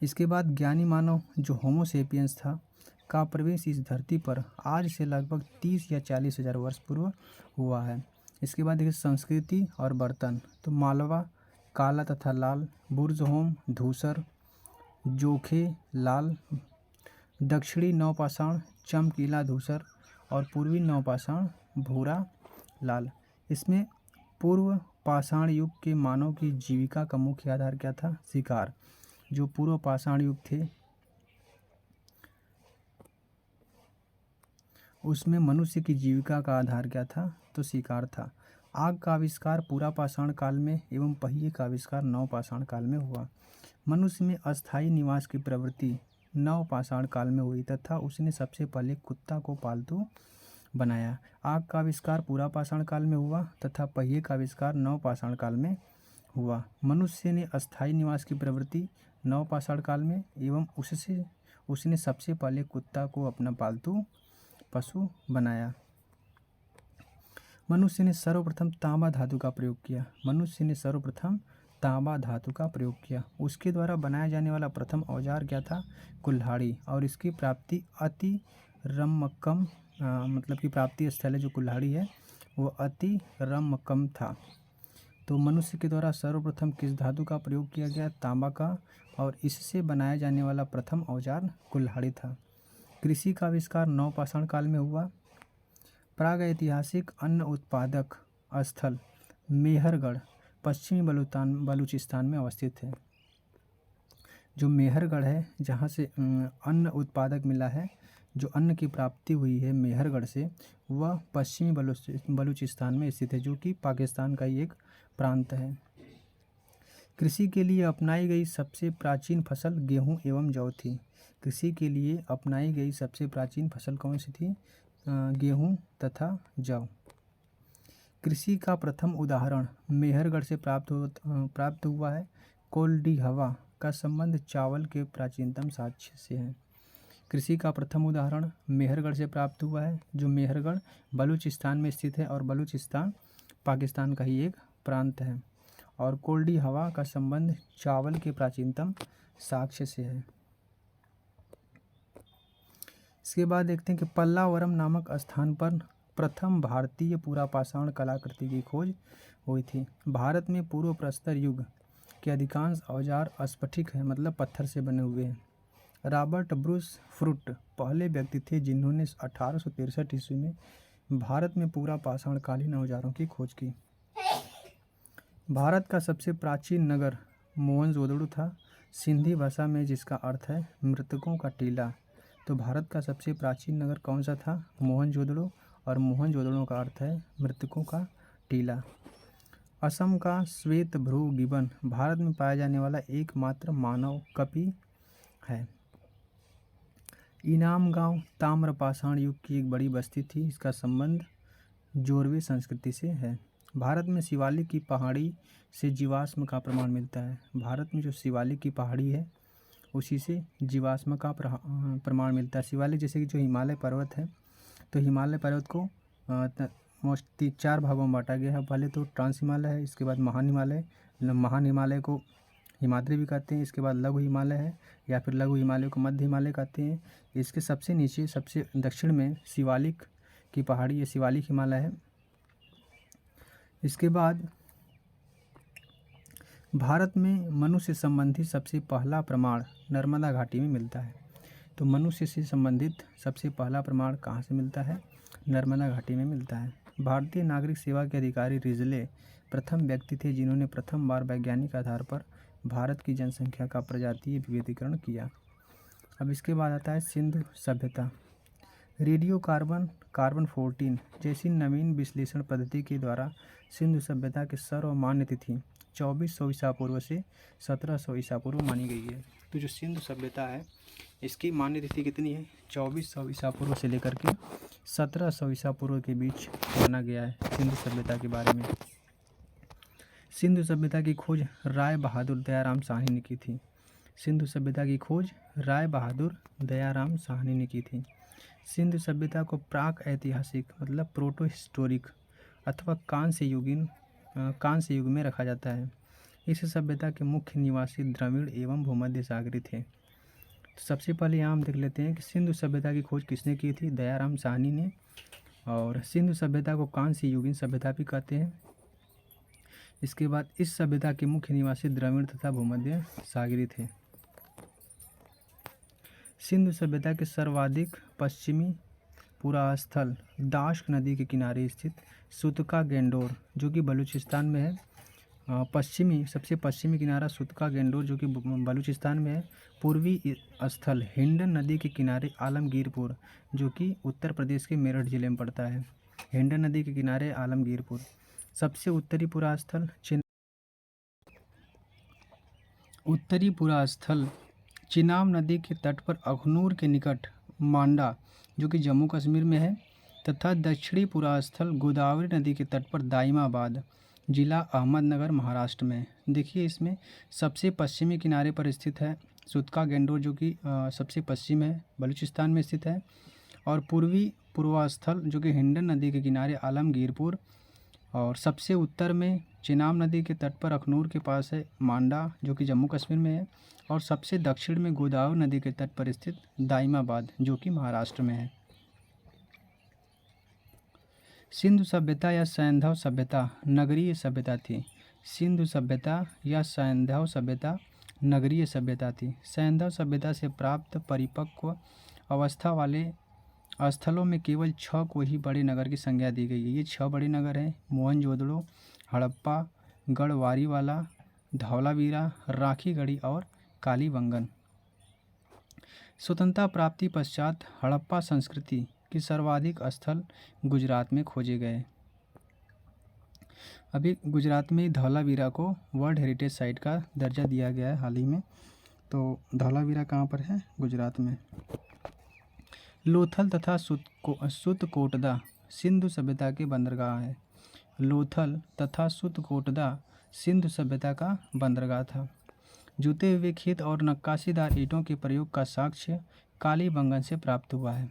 इसके बाद ज्ञानी मानव जो होमो सेपियंस था का प्रवेश इस धरती पर आज से लगभग 30 या 40 हज़ार वर्ष पूर्व हुआ है। इसके बाद देखिए संस्कृति और बर्तन। तो मालवा काला तथा लाल, बुर्ज़होम धूसर, जोखे लाल, दक्षिणी नवपाषाण चमकीला धूसर और पूर्वी नवपाषाण भूरा लाल। इसमें पूर्व पाषाण युग के मानव की जीविका का मुख्य आधार क्या था? शिकार। जो पूर्व पाषाण युग थे उसमें मनुष्य की जीविका का आधार क्या था? तो शिकार था। आग का आविष्कार पूरा पाषाण काल में एवं पहिए का आविष्कार नवपाषाण काल में हुआ। मनुष्य में अस्थायी निवास की प्रवृत्ति नवपाषाण काल में हुई तथा उसने सबसे पहले कुत्ता को पालतू बनाया। आग का आविष्कार पूरा पाषाण काल में हुआ तथा पहिए का आविष्कार नवपाषाण काल में हुआ। मनुष्य ने अस्थायी निवास की प्रवृत्ति नवपाषाण काल में एवं उसने सबसे पहले कुत्ता को अपना पालतू पशु बनाया। मनुष्य ने सर्वप्रथम तांबा धातु का प्रयोग किया। मनुष्य ने सर्वप्रथम तांबा धातु का प्रयोग किया। उसके द्वारा बनाया जाने वाला प्रथम औजार क्या था? कुल्हाड़ी। और इसकी प्राप्ति अति रमक्कम मतलब कि प्राप्ति स्थल है जो कुल्हाड़ी है वो अति रमक्कम था। तो मनुष्य के द्वारा सर्वप्रथम किस धातु का प्रयोग किया गया? तांबा का। और इससे बनाया जाने वाला प्रथम औजार कुल्हाड़ी था। कृषि का आविष्कार नवपाषाण काल में हुआ। प्रागैतिहासिक अन्न उत्पादक स्थल मेहरगढ़ पश्चिमी बलूचिस्तान में अवस्थित है। जो मेहरगढ़ है जहाँ से अन्न उत्पादक मिला है, जो अन्न की प्राप्ति हुई है मेहरगढ़ से, वह पश्चिमी बलूचिस्तान में स्थित है जो कि पाकिस्तान का ही एक प्रांत है। कृषि के लिए अपनाई गई सबसे प्राचीन फसल गेहूँ एवं जौ थी। कृषि के लिए अपनाई गई सबसे प्राचीन फसल कौन सी थी? गेहूँ तथा जौ। कृषि का प्रथम उदाहरण मेहरगढ़ से प्राप्त हुआ है। कोल्डी हवा का संबंध चावल के प्राचीनतम साक्ष्य से है। कृषि का प्रथम उदाहरण मेहरगढ़ से प्राप्त हुआ है, जो मेहरगढ़ बलूचिस्तान में स्थित है और बलूचिस्तान पाकिस्तान का ही एक प्रांत है। और कोल्डी हवा का संबंध चावल के प्राचीनतम साक्ष्य से है। इसके बाद देखते हैं कि पल्लावरम नामक स्थान पर प्रथम भारतीय पुरापाषाण कलाकृति की खोज हुई थी। भारत में पूर्व प्रस्तर युग के अधिकांश औजार स्फटिक है, मतलब पत्थर से बने हुए हैं। रॉबर्ट ब्रूस फ्रूट पहले व्यक्ति थे जिन्होंने 1863 ईस्वी में भारत में पुरापाषाणकालीन औजारों की खोज की। भारत का सबसे प्राचीन नगर मोहनजोदड़ो था, सिंधी भाषा में, जिसका अर्थ है मृतकों का टीला। तो भारत का सबसे प्राचीन नगर कौन सा था? मोहनजोदड़ो। और मोहनजोदड़ो का अर्थ है मृतकों का टीला। असम का श्वेतभ्रू गिबन भारत में पाया जाने वाला एकमात्र मानव कपि है। इनाम गांव ताम्रपाषाण युग की एक बड़ी बस्ती थी। इसका संबंध जोरवे संस्कृति से है। भारत में शिवालिक की पहाड़ी से जीवाश्म का प्रमाण मिलता है। भारत में जो शिवालिक की पहाड़ी है उसी से जीवाश्म का प्रमाण मिलता है। शिवालिक जैसे कि जो हिमालय पर्वत है, तो हिमालय पर्वत को मोस्टली 4 भागों में बांटा गया है। पहले तो ट्रांस हिमालय है, इसके बाद महान हिमालय, महान हिमालय को हिमाद्री भी कहते हैं, इसके बाद लघु हिमालय है या फिर लघु हिमालय को मध्य हिमालय कहते हैं। इसके सबसे नीचे सबसे दक्षिण में शिवालिक की पहाड़ी, ये शिवालिक हिमालय है। इसके बाद भारत में मनुष्य संबंधी सबसे पहला प्रमाण नर्मदा घाटी में मिलता है। तो मनुष्य से संबंधित सबसे पहला प्रमाण कहाँ से मिलता है? नर्मदा घाटी में मिलता है। भारतीय नागरिक सेवा के अधिकारी रिजले प्रथम व्यक्ति थे जिन्होंने प्रथम बार वैज्ञानिक आधार पर भारत की जनसंख्या का प्रजातीय विविधीकरण किया। अब इसके बाद आता है सिंधु सभ्यता। रेडियो कार्बन 14 जैसी नवीन विश्लेषण पद्धति के द्वारा सिंधु सभ्यता के सर्वमान्य तिथि 2400 ईसा पूर्व से 1700 ईसा पूर्व मानी गई है। तो जो सिंधु सभ्यता है इसकी मान्य तिथि कितनी है? 2400 ईसा पूर्व से लेकर के 1700 ईसा पूर्व के बीच माना गया है सिंधु सभ्यता के बारे में। सिंधु सभ्यता की खोज राय बहादुर दयाराम साहनी ने की थी। सिंधु सभ्यता की खोज राय बहादुर दयाराम साहनी ने की थी। सिंधु सभ्यता को प्राक ऐतिहासिक मतलब प्रोटो हिस्टोरिक अथवा कांस्य युग में रखा जाता है। इस सभ्यता के मुख्य निवासी द्रविड़ एवं भूमध्य सागरी थे। तो सबसे पहले यहाँ हम देख लेते हैं कि सिंधु सभ्यता की खोज किसने की थी? दयाराम साहनी ने। और सिंधु सभ्यता को कांस्य युगीन सभ्यता भी कहते हैं। इसके बाद इस सभ्यता के मुख्य निवासी द्रविड़ तथा भूमध्य सागरी थे। सिंधु सभ्यता के सर्वाधिक पश्चिमी पुरास्थल दाश्क नदी के किनारे स्थित सुतका गेंडोर जो कि बलूचिस्तान में है। सबसे पश्चिमी किनारा सुतका गेंडोर जो कि बलूचिस्तान में है। पूर्वी स्थल हिंडन नदी के किनारे आलमगीरपुर जो कि उत्तर प्रदेश के मेरठ जिले में पड़ता है। हिंडन नदी के किनारे आलमगीरपुर। सबसे उत्तरी पुरास्थल चिनाब नदी के तट पर अखनूर के निकट मांडा जो कि जम्मू कश्मीर में है तथा दक्षिणी पुरास्थल गोदावरी नदी के तट पर दाइमाबाद जिला अहमदनगर महाराष्ट्र में। देखिए इसमें सबसे पश्चिमी किनारे पर स्थित है सुतका गेंडोर जो कि सबसे पश्चिम है, बलूचिस्तान में स्थित है। और पूर्वी पूर्वास्थल जो कि हिंडन नदी के किनारे आलमगीरपुर। और सबसे उत्तर में चिनाब नदी के तट पर अखनूर के पास है मांडा जो कि जम्मू कश्मीर में है। और सबसे दक्षिण में गोदावरी नदी के तट पर स्थित दाइमाबाद जो कि महाराष्ट्र में है। सिंधु सभ्यता या सैंधव सभ्यता नगरीय सभ्यता थी। सिंधु सभ्यता या सैंधव सभ्यता नगरीय सभ्यता थी। सैंधव सभ्यता से प्राप्त परिपक्व अवस्था वाले स्थलों में केवल 6 को ही बड़े नगर की संज्ञा दी गई है। ये 6 बड़े नगर हैं मोहनजोदड़ो, हड़प्पा, गढ़वारीवाला, धौलावीरा, राखीगढ़ी और कालीबंगन। स्वतंत्रता प्राप्ति पश्चात हड़प्पा संस्कृति के सर्वाधिक स्थल गुजरात में खोजे गए। अभी गुजरात में धौलावीरा को वर्ल्ड हेरिटेज साइट का दर्जा दिया गया है हाल ही में। तो धौलावीरा कहाँ पर है? गुजरात में। लोथल तथा सुतकोटदा सिंधु सभ्यता के बंदरगाह है। लोथल तथा सुतकोटदा सिंधु सभ्यता का बंदरगाह था। जुते हुए खेत और नक्काशीदार ईंटों के प्रयोग का साक्ष्य कालीबंगन से प्राप्त हुआ है।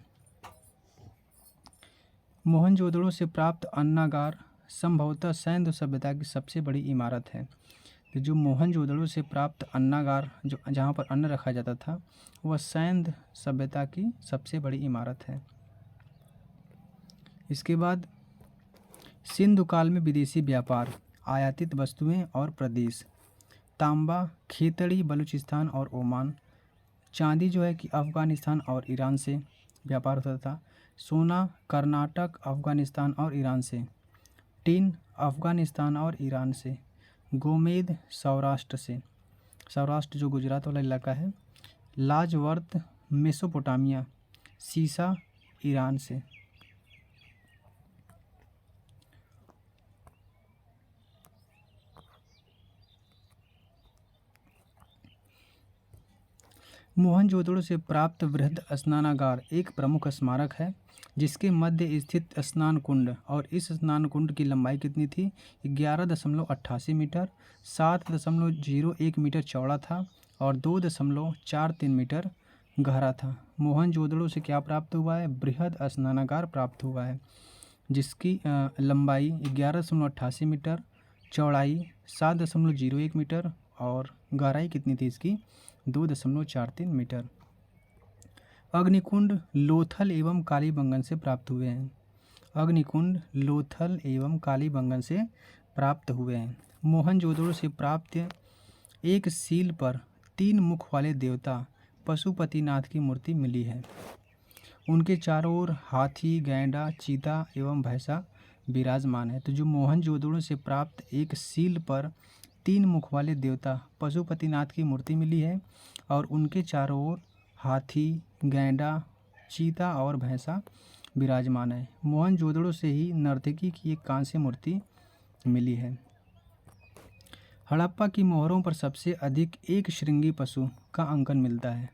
मोहनजोदड़ो से प्राप्त अन्नागार संभवतः सैंधव सभ्यता की सबसे बड़ी इमारत है। तो जो मोहनजोदड़ो से प्राप्त अन्नागार जो जहाँ पर अन्न रखा जाता था वह सैंध सभ्यता की सबसे बड़ी इमारत है। इसके बाद सिंधु काल में विदेशी व्यापार, आयातित वस्तुएं और प्रदेश। तांबा खेतड़ी बलूचिस्तान और ओमान। चांदी जो है कि अफ़गानिस्तान और ईरान से व्यापार होता था। सोना कर्नाटक, अफ़गानिस्तान और ईरान से। टिन अफ़गानिस्तान और ईरान से। गोमेद सौराष्ट्र से, सौराष्ट्र जो गुजरात वाला इलाका है। लाजवर्त मेसोपोटामिया। सीसा ईरान से। मोहनजोदड़ो से प्राप्त बृहद स्नानागार एक प्रमुख स्मारक है जिसके मध्य स्थित स्नान कुंड और इस स्नान कुंड की लंबाई कितनी थी? 11.88 मीटर, 7.01 मीटर चौड़ा था और 2.43 मीटर गहरा था। मोहनजोदड़ो से क्या प्राप्त हुआ है? बृहद स्नानागार प्राप्त हुआ है जिसकी लंबाई 11.88 मीटर, चौड़ाई 7.01 मीटर और गहराई कितनी थी इसकी? 2.43 मीटर। अग्निकुंड लोथल एवं कालीबंगन से प्राप्त हुए हैं। अग्निकुंड लोथल एवं कालीबंगन से प्राप्त हुए हैं। मोहनजोदड़ो से प्राप्त एक सील पर 3 मुख वाले देवता पशुपतिनाथ की मूर्ति मिली है। उनके चारों ओर हाथी, गैंडा, चीता एवं भैंसा विराजमान है। तो जो मोहनजोदड़ो से प्राप्त एक सील पर 3 मुख वाले देवता पशुपतिनाथ की मूर्ति मिली है और उनके चारों ओर हाथी, गैंडा, चीता और भैंसा विराजमान है। मोहनजोदड़ो से ही नर्तकी की एक कांस्य मूर्ति मिली है। हड़प्पा की मोहरों पर सबसे अधिक एक श्रृंगी पशु का अंकन मिलता है।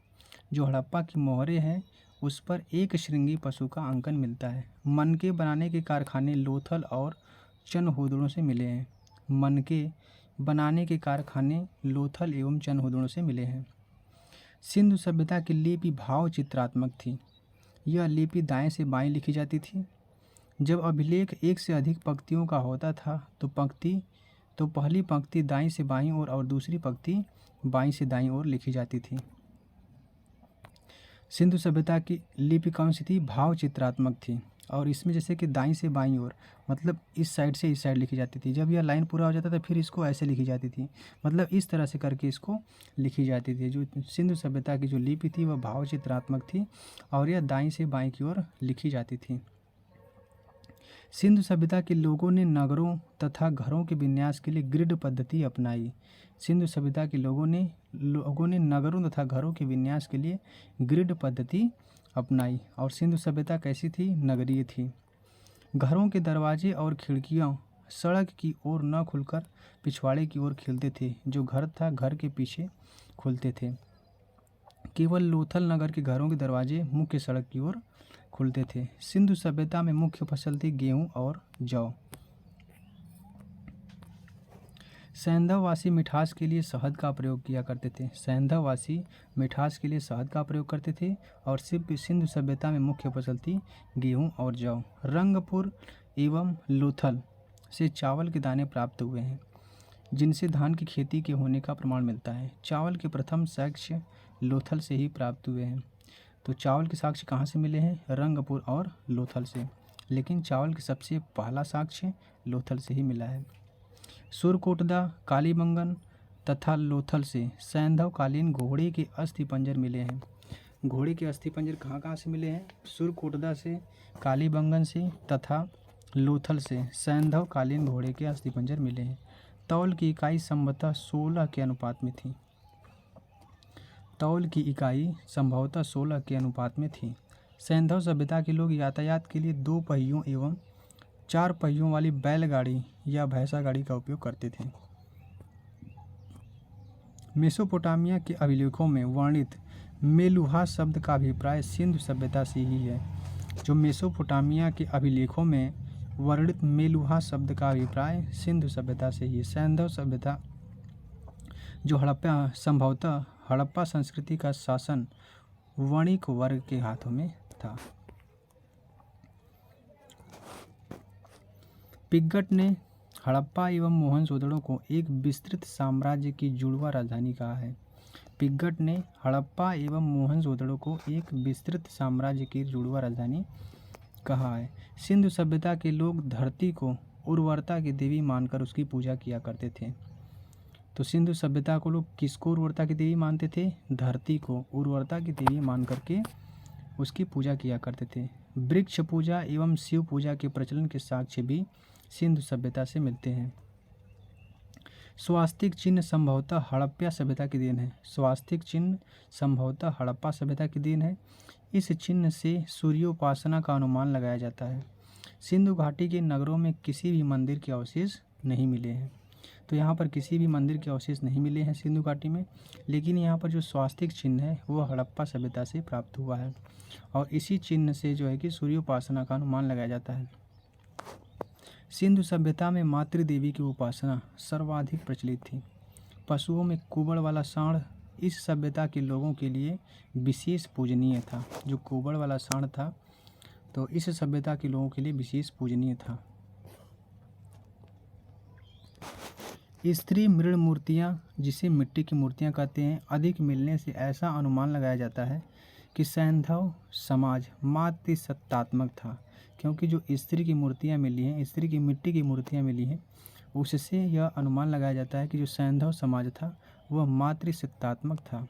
जो हड़प्पा की मोहरें हैं उस पर एक श्रृंगी पशु का अंकन मिलता है। मनके बनाने के कारखाने लोथल और चनहूदड़ों से मिले हैं। मनके बनाने के कारखाने लोथल एवं चनहूदड़ों से मिले हैं। सिंधु सभ्यता की लिपि भाव चित्रात्मक थी। यह लिपि दाएं से बाएं लिखी जाती थी। जब अभिलेख एक से अधिक पंक्तियों का होता था तो पहली पंक्ति दाईं से बाईं ओर और दूसरी पंक्ति बाईं से दाईं ओर लिखी जाती थी। सिंधु सभ्यता की लिपि कौन सी थी? भाव चित्रात्मक थी और इसमें जैसे कि दाईं से बाईं ओर मतलब इस साइड से इस साइड लिखी जाती थी। जब यह लाइन पूरा हो जाता था फिर इसको ऐसे लिखी जाती थी, मतलब इस तरह से करके इसको लिखी जाती थी। जो सिंधु सभ्यता की जो लिपि थी वह भाव चित्रात्मक थी और यह दाईं से बाईं की ओर लिखी जाती थी। सिंधु सभ्यता के लोगों ने नगरों तथा घरों के विन्यास के लिए ग्रिड पद्धति अपनाई। सिंधु सभ्यता के लोगों ने नगरों तथा घरों के विन्यास के लिए ग्रिड पद्धति अपनाई और सिंधु सभ्यता कैसी थी? नगरीय थी। घरों के दरवाजे और खिड़कियां सड़क की ओर न खुलकर पिछवाड़े की ओर खिलते थे। जो घर था घर के पीछे खुलते थे। केवल लोथल नगर के घरों के दरवाजे मुख्य सड़क की ओर खुलते थे। सिंधु सभ्यता में मुख्य फसल थी गेहूं और जौ। सैंधववासी मिठास के लिए शहद का प्रयोग किया करते थे। सैंधववासी मिठास के लिए शहद का प्रयोग करते थे और सिंधु सभ्यता में मुख्य फसल थी गेहूं और जौ। रंगपुर एवं लोथल से चावल के दाने प्राप्त हुए हैं जिनसे धान की खेती के होने का प्रमाण मिलता है। चावल के प्रथम साक्ष्य लोथल से ही प्राप्त हुए हैं। तो चावल के साक्ष्य कहाँ से मिले हैं? रंगपुर और लोथल से, लेकिन चावल के सबसे पहला साक्ष्य लोथल से ही मिला है। सुरकोटदा, कालीबंगन तथा लोथल से सैंधवकालीन घोड़े के अस्थिपंजर मिले हैं। घोड़े के अस्थिपंजर कहाँ कहाँ से मिले हैं? सुरकोटदा से, कालीबंगन से तथा लोथल से सैंधवकालीन घोड़े के अस्थिपंजर मिले हैं। तौल की इकाई संभवतः 16 के अनुपात में थी। तौल की इकाई संभवतः 16 के अनुपात में थी। सैंधव सभ्यता के लोग यातायात के लिए 2 पहियों एवं 4 पहियों वाली बैलगाड़ी या भैंसा गाड़ी का उपयोग करते थे। मेसोपोटामिया के अभिलेखों में वर्णित मेलुहा शब्द का अभिप्राय सिंधु सभ्यता से ही है। जो मेसोपोटामिया के अभिलेखों में वर्णित मेलुहा शब्द का अभिप्राय सिंधु सभ्यता से ही है। सैंधव सभ्यता जो संभवतः हड़प्पा संस्कृति का शासन वणिक वर्ग के हाथों में था। पिग्गट ने हड़प्पा एवं मोहनजोदड़ो को एक विस्तृत साम्राज्य की जुड़वा राजधानी कहा है। पिग्गट ने हड़प्पा एवं मोहनजोदड़ो को एक विस्तृत साम्राज्य की जुड़वा राजधानी कहा है। सिंधु सभ्यता के लोग धरती को उर्वरता की देवी मानकर उसकी पूजा किया करते थे। तो सिंधु सभ्यता को लोग किसको उर्वरता की देवी मानते थे? धरती को उर्वरता की देवी मान करके उसकी पूजा किया करते थे। वृक्ष पूजा एवं शिव पूजा के प्रचलन के साक्ष्य भी सिंधु सभ्यता से मिलते हैं। स्वास्तिक चिन्ह संभवतः हड़प्पा सभ्यता की देन है। स्वास्तिक चिन्ह संभवतः हड़प्पा सभ्यता की देन है। इस चिन्ह से सूर्योपासना का अनुमान लगाया जाता है। सिंधु घाटी के नगरों में किसी भी मंदिर के अवशेष नहीं मिले हैं। तो यहाँ पर किसी भी मंदिर के अवशेष नहीं मिले हैं सिंधु घाटी में, लेकिन यहाँ पर जो स्वास्तिक चिन्ह है वो हड़प्पा सभ्यता से प्राप्त हुआ है और इसी चिन्ह से जो है कि सूर्योपासना का अनुमान लगाया जाता है। सिंधु सभ्यता में मातृ देवी की उपासना सर्वाधिक प्रचलित थी। पशुओं में कुबड़ वाला सांड इस सभ्यता के लोगों के लिए विशेष पूजनीय था। जो कुबड़ वाला सांड था तो इस सभ्यता के लोगों के लिए विशेष पूजनीय था। स्त्री मृण मूर्तियाँ, जिसे मिट्टी की मूर्तियाँ कहते हैं, अधिक मिलने से ऐसा अनुमान लगाया जाता है कि सैंधव समाज मातृसत्तात्मक था, क्योंकि जो स्त्री की मूर्तियाँ मिली हैं, स्त्री की मिट्टी की मूर्तियाँ मिली हैं, उससे यह अनुमान लगाया जाता है कि जो सैंधव समाज था वह मातृसत्तात्मक था।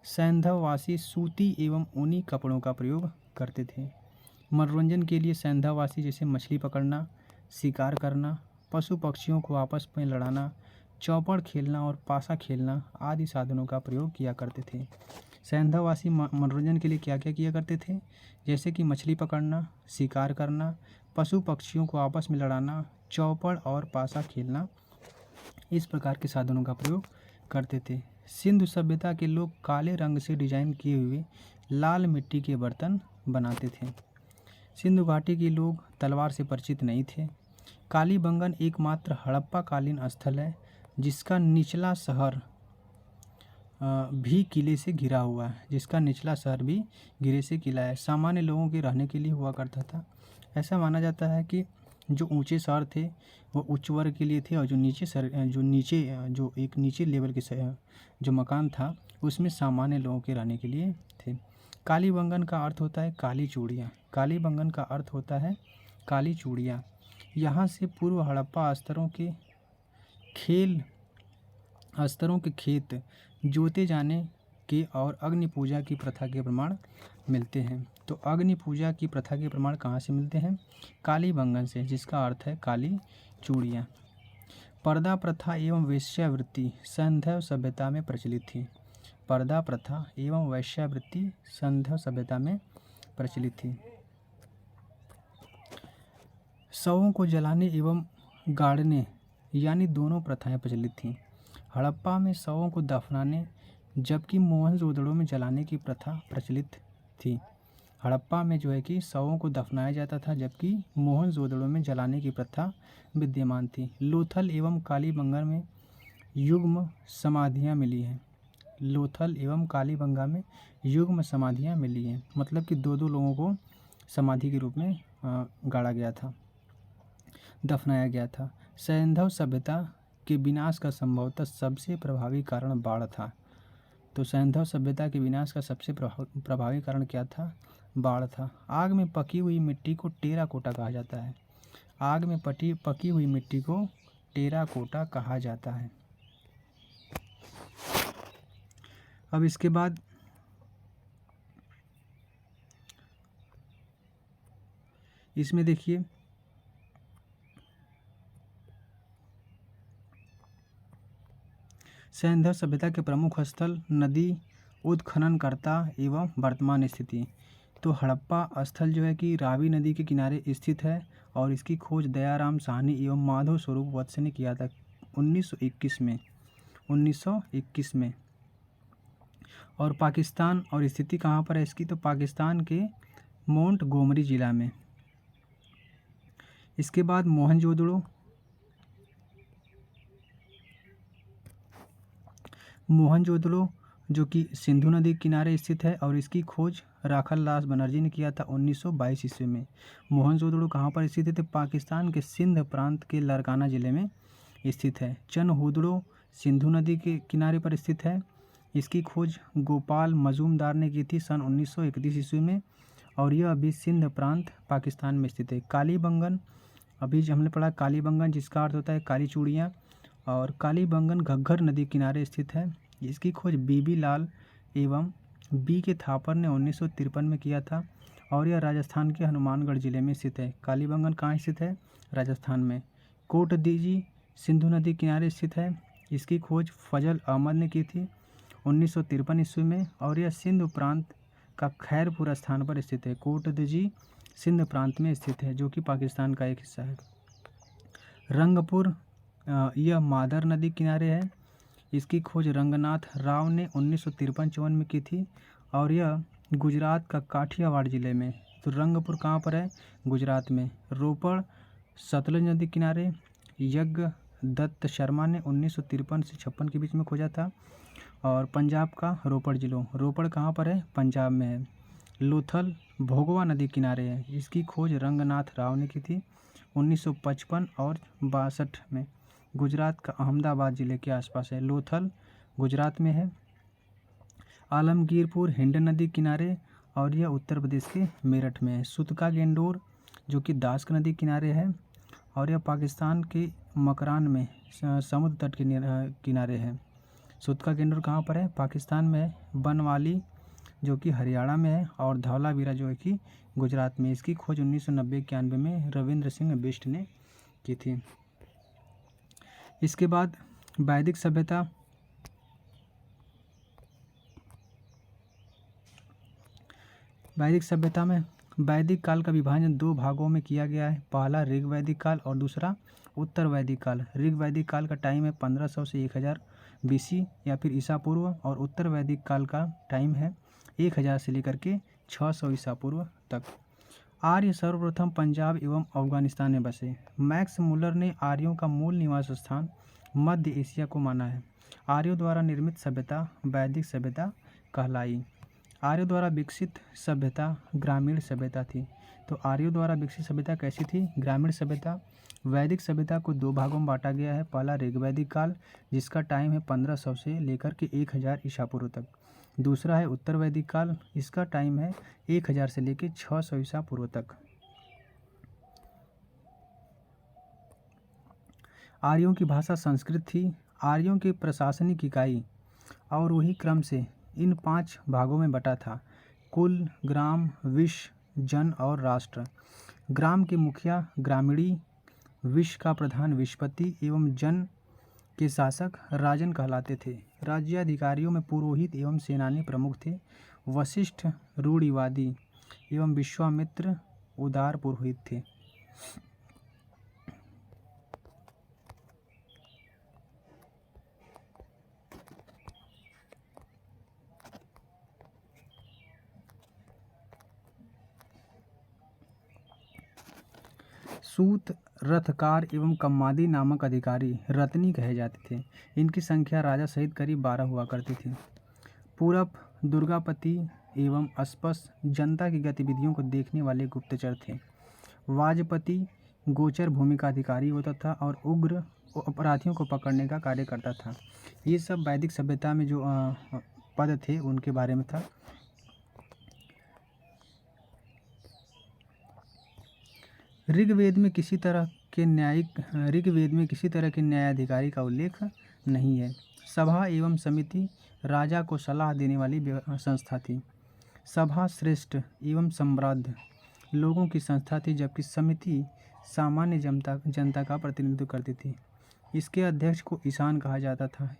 सैंधववासी सूती एवं ऊनी कपड़ों का प्रयोग करते थे। मनोरंजन के लिए सैंधववासी जैसे मछली पकड़ना, शिकार करना, पशु पक्षियों को आपस में लड़ाना, चौपड़ खेलना और पासा खेलना आदि साधनों का प्रयोग किया करते थे। सैंधववासी मनोरंजन के लिए क्या क्या किया करते थे, जैसे कि मछली पकड़ना, शिकार करना, पशु पक्षियों को आपस में लड़ाना, चौपड़ और पासा खेलना, इस प्रकार के साधनों का प्रयोग करते थे। सिंधु सभ्यता के लोग काले रंग से डिजाइन किए हुए लाल मिट्टी के बर्तन बनाते थे। सिंधु घाटी के लोग तलवार से परिचित नहीं थे। कालीबंगन एकमात्र हड़प्पा कालीन स्थल है जिसका निचला शहर भी किले से घिरा हुआ है, जिसका निचला शहर भी घिरे से किला है। सामान्य लोगों के रहने के लिए हुआ करता था। ऐसा माना जाता है कि जो ऊंचे शहर थे वो उच्च वर्ग के लिए थे और जो एक नीचे लेवल के जो मकान था उसमें सामान्य लोगों के रहने के लिए थे। कालीबंगन का अर्थ होता है काली चूड़ियाँ। कालीबंगन का अर्थ होता है काली चूड़ियाँ। यहाँ से पूर्व हड़प्पा स्तरों के खेत जोते जाने के और अग्नि पूजा की प्रथा के प्रमाण मिलते हैं। तो अग्नि पूजा की प्रथा के प्रमाण कहाँ से मिलते हैं? कालीबंगन से, जिसका अर्थ है काली चूड़ियाँ। पर्दा प्रथा एवं वेश्यावृत्ति सैंधव सभ्यता में प्रचलित थी। पर्दा प्रथा एवं वेश्यावृत्ति सैंधव सभ्यता में प्रचलित थी। शवों को जलाने एवं गाड़ने यानी दोनों प्रथाएं प्रचलित थीं। हड़प्पा में शवों को दफनाने जबकि मोहनजोदड़ो में जलाने की प्रथा प्रचलित थी। हड़प्पा में जो है कि शवों को दफनाया जाता था जबकि मोहनजोदड़ो में जलाने की प्रथा विद्यमान थी। लोथल एवं कालीबंगन में युग्म समाधियाँ मिली हैं। लोथल एवं कालीबंगा में युग्म समाधियाँ मिली हैं, मतलब कि दो दो लोगों को समाधि के रूप में गाड़ा गया था, दफनाया गया था। सैंधव सभ्यता के विनाश का संभवतः सबसे प्रभावी कारण बाढ़ था। तो सैंधव सभ्यता के विनाश का सबसे प्रभावी कारण क्या था? बाढ़ था। आग में पकी हुई मिट्टी को टेराकोटा कहा जाता है। आग में पकी हुई मिट्टी को टेराकोटा कहा जाता है। अब इसके बाद इसमें देखिए सैंधव सभ्यता के प्रमुख स्थल, नदी, उत्खननकर्ता एवं वर्तमान स्थिति। तो हड़प्पा स्थल जो है कि रावी नदी के किनारे स्थित है और इसकी खोज दयाराम साहनी एवं माधव स्वरूप वत्स ने किया था 1921 में। और पाकिस्तान और स्थिति कहाँ पर है इसकी? तो पाकिस्तान के मोंटगोमरी जिला में। इसके बाद मोहनजोदड़ो जो कि सिंधु नदी के किनारे स्थित है और इसकी खोज राखल दास बनर्जी ने किया था 1922 ईस्वी में। मोहनजोदड़ो कहाँ पर स्थित है? तो पाकिस्तान के सिंध प्रांत के लारकाना जिले में स्थित है। चनहुदड़ो सिंधु नदी के किनारे पर स्थित है। इसकी खोज गोपाल मजूमदार ने की थी सन 1931 ईस्वी में और यह अभी सिंध प्रांत पाकिस्तान में स्थित है। कालीबंगन, अभी जो हमने पढ़ा कालीबंगन जिसका अर्थ होता है काली चूड़ियाँ, और कालीबंगन घग्गर नदी किनारे स्थित है। इसकी खोज बीबी लाल एवं बी के थापर ने 1953 में किया था और यह राजस्थान के हनुमानगढ़ जिले में स्थित है। कालीबंगन कहाँ स्थित है? राजस्थान में। कोटदीजी सिंधु नदी किनारे स्थित है। इसकी खोज फजल अहमद ने की थी 1953 ईस्वी में और यह सिंध प्रांत का खैरपुर स्थान पर स्थित है। कोटदीजी सिंध प्रांत में स्थित है जो कि पाकिस्तान का एक हिस्सा है। रंगपुर यह मादर नदी किनारे है। इसकी खोज रंगनाथ राव ने 1953-54 में की थी और यह गुजरात का काठियावाड़ ज़िले में। तो रंगपुर कहाँ पर है? गुजरात में। रोपड़ सतलज नदी किनारे यज्ञ दत्त शर्मा ने 1953 से 56 के बीच में खोजा था। और पंजाब का रोपड़ ज़िलों, रोपड़ कहाँ पर है? पंजाब में है। लोथल भोगवा नदी किनारे है। इसकी खोज रंगनाथ राव ने की थी 1955 और 62 में। गुजरात का अहमदाबाद ज़िले के आसपास है। लोथल गुजरात में है। आलमगीरपुर हिंड नदी किनारे और यह उत्तर प्रदेश के मेरठ में है। सुतका गेंडोर जो कि दास्क नदी किनारे है और यह पाकिस्तान के मकरान में समुद्र तट के किनारे है। सुतका गेंडोर कहाँ पर है? पाकिस्तान में है। बनवाली जो कि हरियाणा में है और धौलावीरा जो है कि गुजरात में। इसकी खोज 1990-91 में रविंद्र सिंह बिष्ट ने की थी। इसके बाद वैदिक सभ्यता। वैदिक सभ्यता में वैदिक काल का विभाजन 2 भागों में किया गया है। पहला ऋग वैदिक काल और दूसरा उत्तर वैदिक काल। ऋग वैदिक काल का टाइम है 1500 से 1000 BC या फिर ईसा पूर्व और उत्तर वैदिक काल का टाइम है 1000 से लेकर के 600 ईसा पूर्व तक। आर्य सर्वप्रथम पंजाब एवं अफगानिस्तान में बसे। मैक्स मुलर ने आर्यों का मूल निवास स्थान मध्य एशिया को माना है। आर्यों द्वारा निर्मित सभ्यता वैदिक सभ्यता कहलाई। आर्यों द्वारा विकसित सभ्यता ग्रामीण सभ्यता थी। तो आर्यों द्वारा विकसित सभ्यता कैसी थी? ग्रामीण सभ्यता। वैदिक सभ्यता को 2 भागों में बांटा गया है। पहला ऋग वैदिक काल जिसका टाइम है 1500 से लेकर के 1000 ईसा पूर्व तक। दूसरा है उत्तर वैदिक काल, इसका टाइम है 1000 से लेकर 600 ईसा पूर्व तक। आर्यों की भाषा संस्कृत थी। आर्यों की प्रशासनिक इकाई और वही क्रम से इन 5 भागों में बटा था: कुल, ग्राम, विश, जन और राष्ट्र। ग्राम के मुखिया ग्रामीणी, विश का प्रधान विशपति एवं जन के शासक राजन कहलाते थे। राज्याधिकारियों में पुरोहित एवं सेनानी प्रमुख थे। वशिष्ठ रूढ़िवादी एवं विश्वामित्र उदार पुरोहित थे। सूत, रथकार एवं कम्मादी नामक अधिकारी रत्नी कहे जाते थे। इनकी संख्या राजा सहित करीब 12 हुआ करती थी। पूरब दुर्गापति एवं अस्पस जनता की गतिविधियों को देखने वाले गुप्तचर थे। वाजपति गोचर भूमि का अधिकारी होता था और उग्र अपराधियों को पकड़ने का कार्य करता था। ये सब वैदिक सभ्यता में जो पद थे उनके बारे में था। ऋग्वेद में किसी तरह के न्यायाधिकारी का उल्लेख नहीं है। सभा एवं समिति राजा को सलाह देने वाली संस्था थी। सभा श्रेष्ठ एवं समृद्ध लोगों की संस्था थी, जबकि समिति सामान्य जनता का प्रतिनिधित्व करती थी। इसके अध्यक्ष को ईशान कहा जाता था।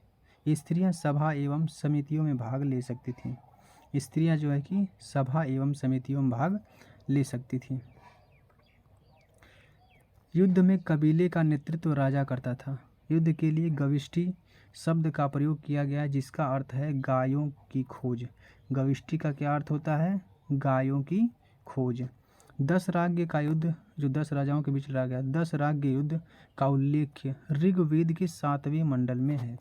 स्त्रियां सभा एवं समितियों में भाग ले सकती थीं। स्त्रियां जो है कि सभा एवं समितियों में भाग ले सकती थीं। युद्ध में कबीले का नेतृत्व राजा करता था। युद्ध के लिए गविष्टि शब्द का प्रयोग किया गया, जिसका अर्थ है गायों की खोज। गविष्टि का क्या अर्थ होता है? गायों की खोज। 10 राज्य का युद्ध जो 10 राजाओं के बीच लड़ा गया, 10 राज्य युद्ध का उल्लेख ऋग्वेद के 7वें मंडल में है।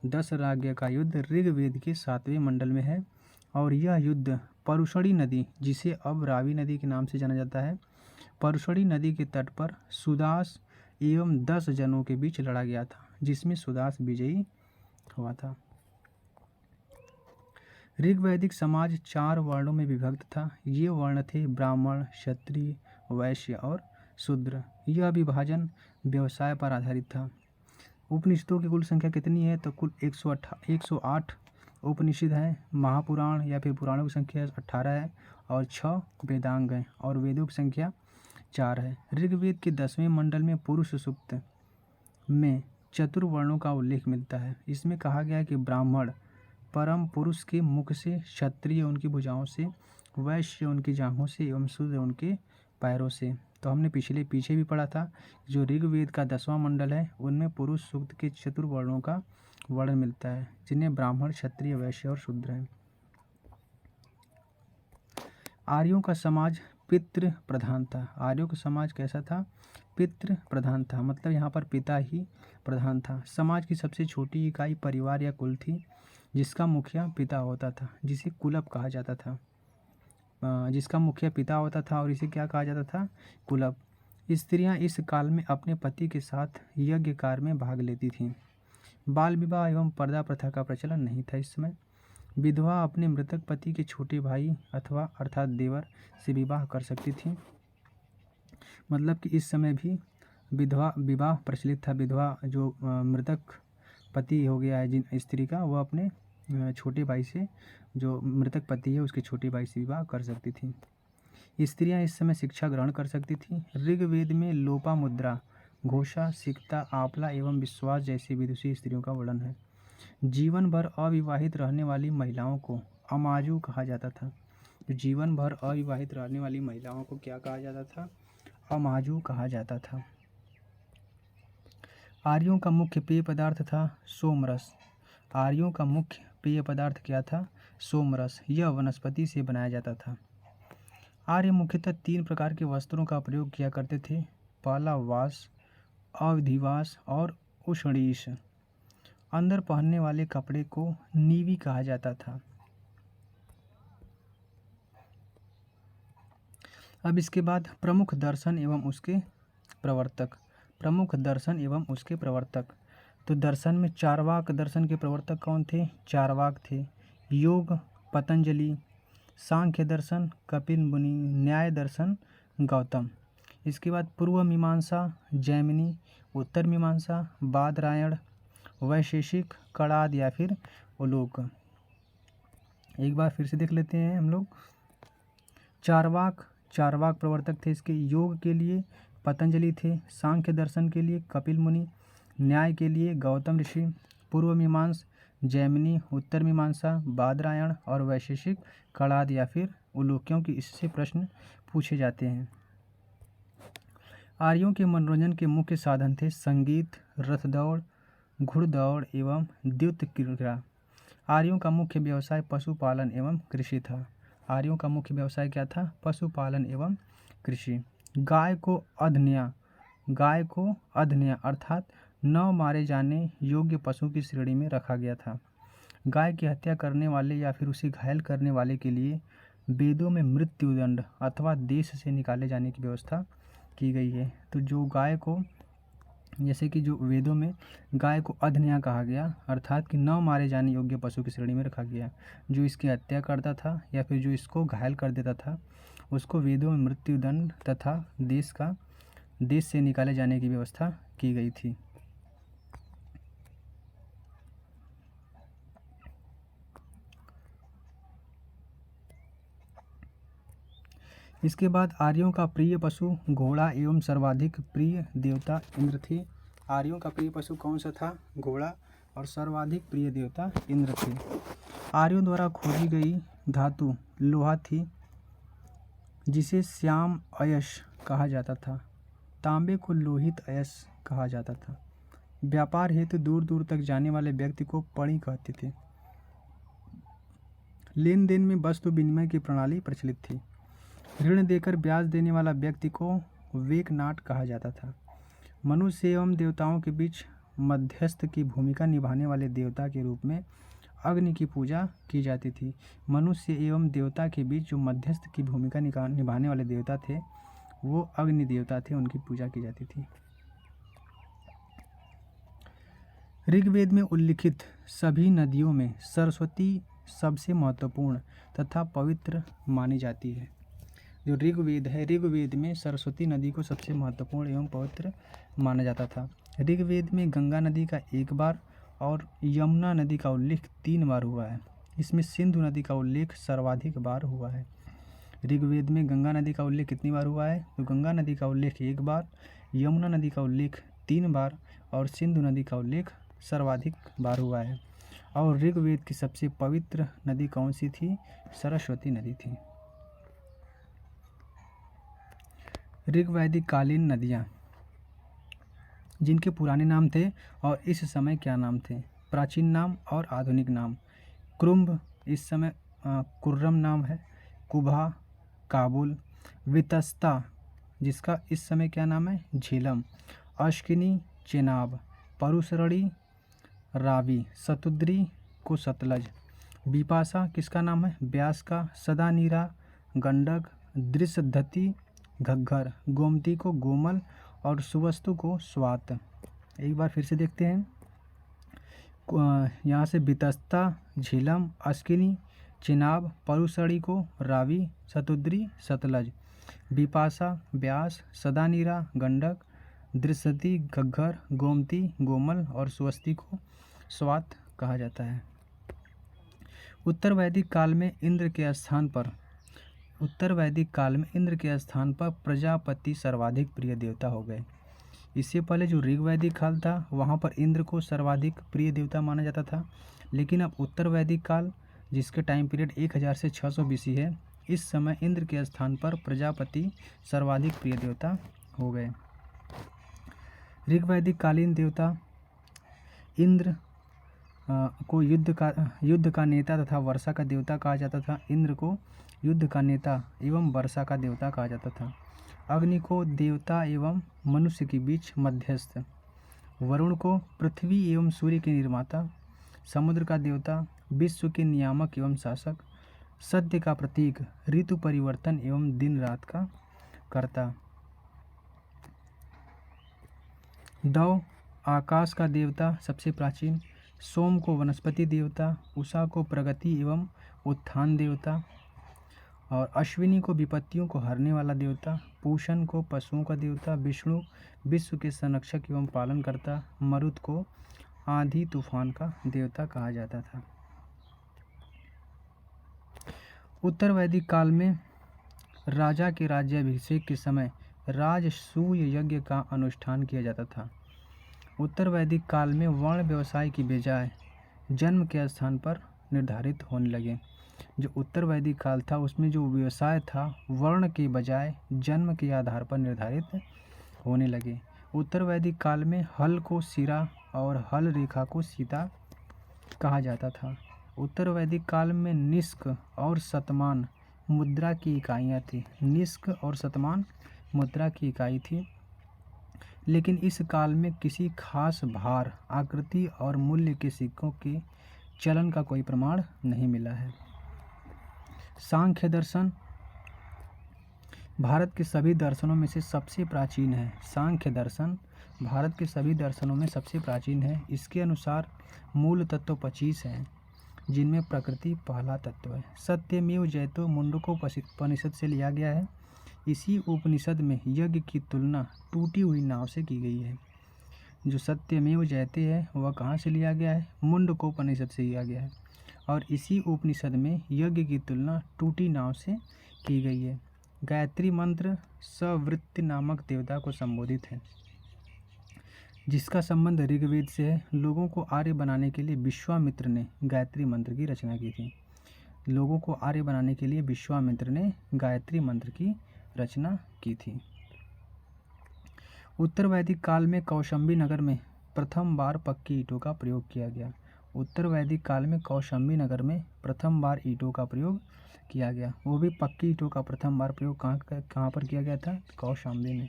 10 राज्य का युद्ध ऋग्वेद के 7वें मंडल में है और यह युद्ध परुषणी नदी, जिसे अब रावी नदी के नाम से जाना जाता है, परुषणी नदी के तट पर सुदास एवं 10 जनों के बीच लड़ा गया था, जिसमें सुदास विजयी हुआ था। ऋग्वैदिक समाज 4 वर्णों में विभक्त था। ये वर्ण थे ब्राह्मण, क्षत्रिय, वैश्य और शूद्र। यह विभाजन व्यवसाय पर आधारित था। उपनिषदों की कुल संख्या कितनी है? तो कुल 108 उपनिषद हैं। महापुराण या फिर पुराणों की संख्या 18 है और 6 वेदांग हैं और वेदों की संख्या 4 है। ऋग्वेद के 10वें मंडल में पुरुष सूक्त में चतुर्वर्णों का उल्लेख मिलता है। इसमें कहा गया है कि ब्राह्मण परम पुरुष के मुख से, क्षत्रिय उनकी भुजाओं से, वैश्य उनकी जांघों से एवं शूद्र उनके पैरों से। तो हमने पीछे भी पढ़ा था, जो ऋग्वेद का 10वां मंडल है उनमें पुरुष सूक्त के चतुर्वर्णों का वर्णन मिलता है, जिन्हें ब्राह्मण, क्षत्रिय, वैश्य और शूद्र हैं। आर्यों का समाज पितृ प्रधान था। आर्यों का समाज कैसा था? पितृ प्रधान था, मतलब यहाँ पर पिता ही प्रधान था। समाज की सबसे छोटी इकाई परिवार या कुल थी, जिसका मुखिया पिता होता था, जिसे कुलप कहा जाता था। जिसका मुखिया पिता होता था और इसे क्या कहा जाता था? कुलप। स्त्रियां इस काल में अपने पति के साथ यज्ञ कार्य में भाग लेती थीं। बाल विवाह एवं पर्दा प्रथा का प्रचलन नहीं था इस समय। विधवा अपने मृतक पति के छोटे भाई अथवा अर्थात देवर से विवाह कर सकती थी। मतलब कि इस समय भी विधवा विवाह प्रचलित था। विधवा जो मृतक पति हो गया है जिन स्त्री का, वह अपने छोटे भाई से, जो मृतक पति है उसके छोटे भाई से विवाह कर सकती थी। स्त्रियां इस समय शिक्षा ग्रहण कर सकती थी। ऋग्वेद में लोपामुद्रा, घोषा, सिकता, आपला एवं विश्वास जैसी विदुषी स्त्रियों का वर्णन है। जीवन भर अविवाहित रहने वाली महिलाओं को अमाजु कहा जाता था। तो जीवन भर अविवाहित रहने वाली महिलाओं को क्या कहा जाता था? अमाजु कहा जाता था। आर्यों का मुख्य पेय पदार्थ था सोमरस। आर्यों का मुख्य पेय पदार्थ क्या था? सोमरस। यह वनस्पति से बनाया जाता था। आर्य मुख्यतः 3 प्रकार के वस्त्रों का प्रयोग किया करते थे: पहला वास, अवधिवास और उष्णीष। अंदर पहनने वाले कपड़े को नीवी कहा जाता था। अब इसके बाद प्रमुख दर्शन एवं उसके प्रवर्तक। प्रमुख दर्शन एवं उसके प्रवर्तक। तो दर्शन में चारवाक दर्शन के प्रवर्तक कौन थे? चारवाक थे। योग पतंजलि, सांख्य दर्शन कपिल मुनि, न्याय दर्शन गौतम। इसके बाद पूर्व मीमांसा जैमिनी, उत्तर मीमांसा बादरायण, वैशेषिक कणाद या फिर उलोक। एक बार फिर से देख लेते हैं हम लोग। चारवाक प्रवर्तक थे इसके। योग के लिए पतंजलि थे, सांख्य दर्शन के लिए कपिल मुनि, न्याय के लिए गौतम ऋषि, पूर्व मीमांस जैमिनी, उत्तर मीमांसा बादरायण और वैशेषिक कणाद या फिर उलोक, क्योंकि इससे प्रश्न पूछे जाते हैं। आर्यों के मनोरंजन के मुख्य साधन थे संगीत, रथ दौड़, घुड़दौड़ एवं द्युत क्रीड़ा। आर्यों का मुख्य व्यवसाय पशुपालन एवं कृषि था। आर्यों का मुख्य व्यवसाय क्या था? पशुपालन एवं कृषि। गाय को अधन्या अर्थात न मारे जाने योग्य पशु की श्रेणी में रखा गया था। गाय की हत्या करने वाले या फिर उसे घायल करने वाले के लिए वेदों में मृत्युदंड अथवा देश से निकाले जाने की व्यवस्था की गई है। तो जो गाय को, जैसे कि जो वेदों में गाय को अधन्या कहा गया, अर्थात कि न मारे जाने योग्य पशु की श्रेणी में रखा गया। जो इसकी हत्या करता था या फिर जो इसको घायल कर देता था, उसको वेदों में मृत्युदंड तथा देश से निकाले जाने की व्यवस्था की गई थी। इसके बाद आर्यों का प्रिय पशु घोड़ा एवं सर्वाधिक प्रिय देवता इंद्र थे। आर्यों का प्रिय पशु कौन सा था? घोड़ा, और सर्वाधिक प्रिय देवता इंद्र थे। आर्यों द्वारा खोजी गई धातु लोहा थी, जिसे श्याम अयश कहा जाता था। तांबे को लोहित अयश कहा जाता था। व्यापार हेतु दूर दूर तक जाने वाले व्यक्ति को पणी कहते थे। लेन देन में वस्तु विनिमय की प्रणाली प्रचलित थी। ऋण देकर ब्याज देने वाला व्यक्ति को वेकनाट कहा जाता था। मनुष्य एवं देवताओं के बीच मध्यस्थ की भूमिका निभाने वाले देवता के रूप में अग्नि की पूजा की जाती थी। मनुष्य एवं देवता के बीच जो मध्यस्थ की भूमिका निभाने वाले देवता थे, वो अग्नि देवता थे, उनकी पूजा की जाती थी। ऋग्वेद में उल्लिखित सभी नदियों में सरस्वती सबसे महत्वपूर्ण तथा पवित्र मानी जाती है। जो ऋग्वेद है, ऋग्वेद में सरस्वती नदी को सबसे महत्वपूर्ण एवं पवित्र माना जाता था। ऋग्वेद में गंगा नदी का 1 बार और यमुना नदी का उल्लेख 3 बार हुआ है। इसमें सिंधु नदी का उल्लेख सर्वाधिक बार हुआ है। ऋग्वेद में गंगा नदी का उल्लेख कितनी बार हुआ है? तो गंगा नदी का उल्लेख 1 बार, यमुना नदी का उल्लेख 3 बार और सिंधु नदी का उल्लेख सर्वाधिक बार हुआ है। और ऋग्वेद की सबसे पवित्र नदी कौन सी थी? सरस्वती नदी थी। ऋग्वैदिक कालीन नदियाँ जिनके पुराने नाम थे और इस समय क्या नाम थे। प्राचीन नाम और आधुनिक नाम। कुरुम्ब इस समय कुर्रम नाम है। कुबा काबुल। वितस्ता जिसका इस समय क्या नाम है, झेलम। अश्किनी चेनाब। परुसरणी रावी। शतुद्री को सतलज। बिपाशा किसका नाम है, ब्यास का। सदानीरा गंडक। दृशधति घग्गर। गोमती को गोमल और सुवस्तु को स्वात। एक बार फिर से देखते हैं। यहाँ से बितस्ता, झेलम, अस्किनी, चिनाब, परुसड़ी को रावी, शतुद्री सतलज, बिपाशा ब्यास, सदानीरा गंडक, दृशति घग्गर, गोमती गोमल और स्वस्ति को स्वात कहा जाता है। उत्तर वैदिक काल में इंद्र के स्थान पर प्रजापति सर्वाधिक प्रिय देवता हो गए। इससे पहले जो ऋग वैदिक काल था वहाँ पर इंद्र को सर्वाधिक प्रिय देवता माना जाता था, लेकिन अब उत्तर वैदिक काल जिसके टाइम पीरियड 1000 से 600 BC है, इस समय इंद्र के स्थान पर प्रजापति सर्वाधिक प्रिय देवता हो गए। ऋग वैदिक कालीन देवता इंद्र को युद्ध का नेता तथा वर्षा का देवता कहा जाता था। इंद्र को युद्ध का नेता एवं वर्षा का देवता कहा जाता था। अग्नि को देवता एवं मनुष्य के बीच मध्यस्थ। वरुण को पृथ्वी एवं सूर्य के निर्माता। समुद्र का देवता, विश्व के नियामक एवं शासक। सत्य का प्रतीक, ऋतु परिवर्तन एवं दिन रात का कर्ता। दव आकाश का देवता सबसे प्राचीन। सोम को वनस्पति देवता। उषा को प्रगति एवं उत्थान देवता। और अश्विनी को विपत्तियों को हरने वाला देवता। पूषण को पशुओं का देवता। विष्णु विश्व के संरक्षक एवं पालन करता। मरुत को आंधी तूफान का देवता कहा जाता था। उत्तर वैदिक काल में राजा के राज्याभिषेक के समय राजसूय यज्ञ का अनुष्ठान किया जाता था। उत्तर वैदिक काल में वर्ण व्यवसाय की बजाय जन्म के स्थान पर निर्धारित होने लगे। जो उत्तर वैदिक काल था उसमें जो व्यवसाय था वर्ण के बजाय जन्म के आधार पर निर्धारित होने लगे। उत्तर वैदिक काल में हल को सिरा और हल रेखा को सीता कहा जाता था। उत्तर वैदिक काल में निष्क और शतमान मुद्रा की इकाइयाँ थी। निष्क और शतमान मुद्रा की इकाई थी, लेकिन इस काल में किसी खास भार, आकृति और मूल्य के सिक्कों के चलन का कोई प्रमाण नहीं मिला है। सांख्य दर्शन भारत के सभी दर्शनों में से सबसे प्राचीन है। सांख्य दर्शन भारत के सभी दर्शनों में सबसे प्राचीन है। इसके अनुसार मूल तत्व 25 हैं, जिनमें प्रकृति पहला तत्व है। सत्यमेव जयतो मुंडकोपनिषद से लिया गया है। इसी उपनिषद में यज्ञ की तुलना टूटी हुई नाव से की गई है। जो सत्यमेव जयते है वह कहाँ से लिया गया है, मुंडकोपनिषद से लिया गया है। और इसी उपनिषद में यज्ञ की तुलना टूटी नाव से की गई है। गायत्री मंत्र सवृत्ति नामक देवता को संबोधित है, जिसका संबंध ऋग्वेद से है। लोगों को आर्य बनाने के लिए विश्वामित्र ने गायत्री मंत्र की रचना की थी। लोगों को आर्य बनाने के लिए विश्वामित्र ने गायत्री मंत्र की रचना की थी। उत्तर वैदिक काल में कौशाम्बी नगर में प्रथम बार पक्की ईंटों का प्रयोग किया गया। उत्तर वैदिक काल में कौशाम्बी नगर में प्रथम बार ईंटों का प्रयोग किया गया। वो भी पक्की ईंटों का प्रथम बार प्रयोग कहाँ पर किया गया था, कौशाम्बी में।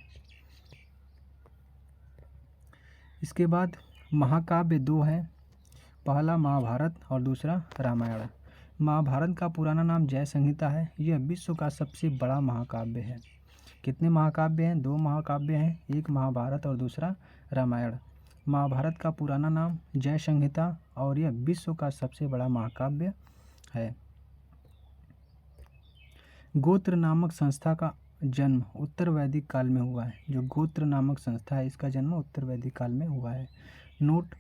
इसके बाद महाकाव्य दो हैं, पहला महाभारत और दूसरा रामायण। महाभारत का पुराना नाम जय संहिता है। यह विश्व का सबसे बड़ा महाकाव्य है। कितने महाकाव्य हैं, 2 महाकाव्य हैं, एक महाभारत और दूसरा रामायण। महाभारत का पुराना नाम जय संहिता और यह विश्व का सबसे बड़ा महाकाव्य है। गोत्र नामक संस्था का जन्म उत्तर वैदिक काल में हुआ है। जो गोत्र नामक संस्था है इसका जन्म उत्तर वैदिक काल में हुआ है। नोट: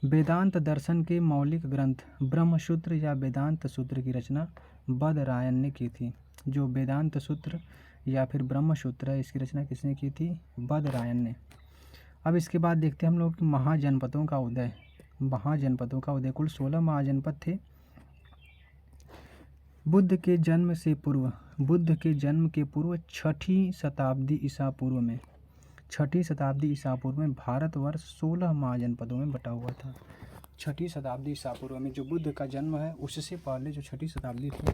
वेदांत दर्शन के मौलिक ग्रंथ ब्रह्मसूत्र या वेदांत सूत्र की रचना बदरायन ने की थी। जो वेदांत सूत्र या फिर ब्रह्मसूत्र है इसकी रचना किसने की थी, बदरायन ने। अब इसके बाद देखते हैं हम लोग महाजनपदों का उदय। कुल 16 महाजनपद थे। बुद्ध के जन्म के पूर्व छठी शताब्दी ईसा पूर्व में भारतवर्ष 16 महाजनपदों में बटा हुआ था। छठी शताब्दी ईसा पूर्व में जो बुद्ध का जन्म है उससे पहले जो छठी शताब्दी थी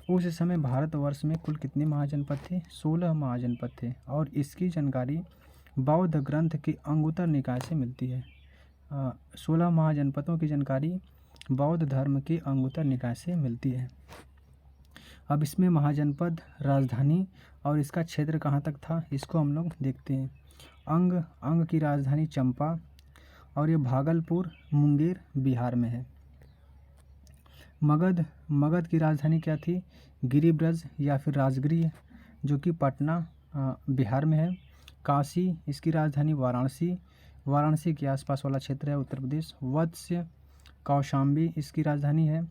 उस समय भारतवर्ष में कुल कितने महाजनपद थे? 16 महाजनपद थे। और इसकी जानकारी बौद्ध ग्रंथ के अंगुत्तर निकाय से मिलती है। 16 महाजनपदों की जानकारी बौद्ध धर्म के अंगुत्तर निकाय से मिलती है। अब इसमें महाजनपद, राजधानी और इसका क्षेत्र कहाँ तक था इसको हम लोग देखते हैं। अंग की राजधानी चंपा और ये भागलपुर, मुंगेर बिहार में है। मगध की राजधानी क्या थी? गिरिब्रज या फिर राजगृह जो कि पटना बिहार में है। काशी, इसकी राजधानी वाराणसी के आसपास वाला क्षेत्र है उत्तर प्रदेश। वत्स्य, कौशाम्बी इसकी राजधानी है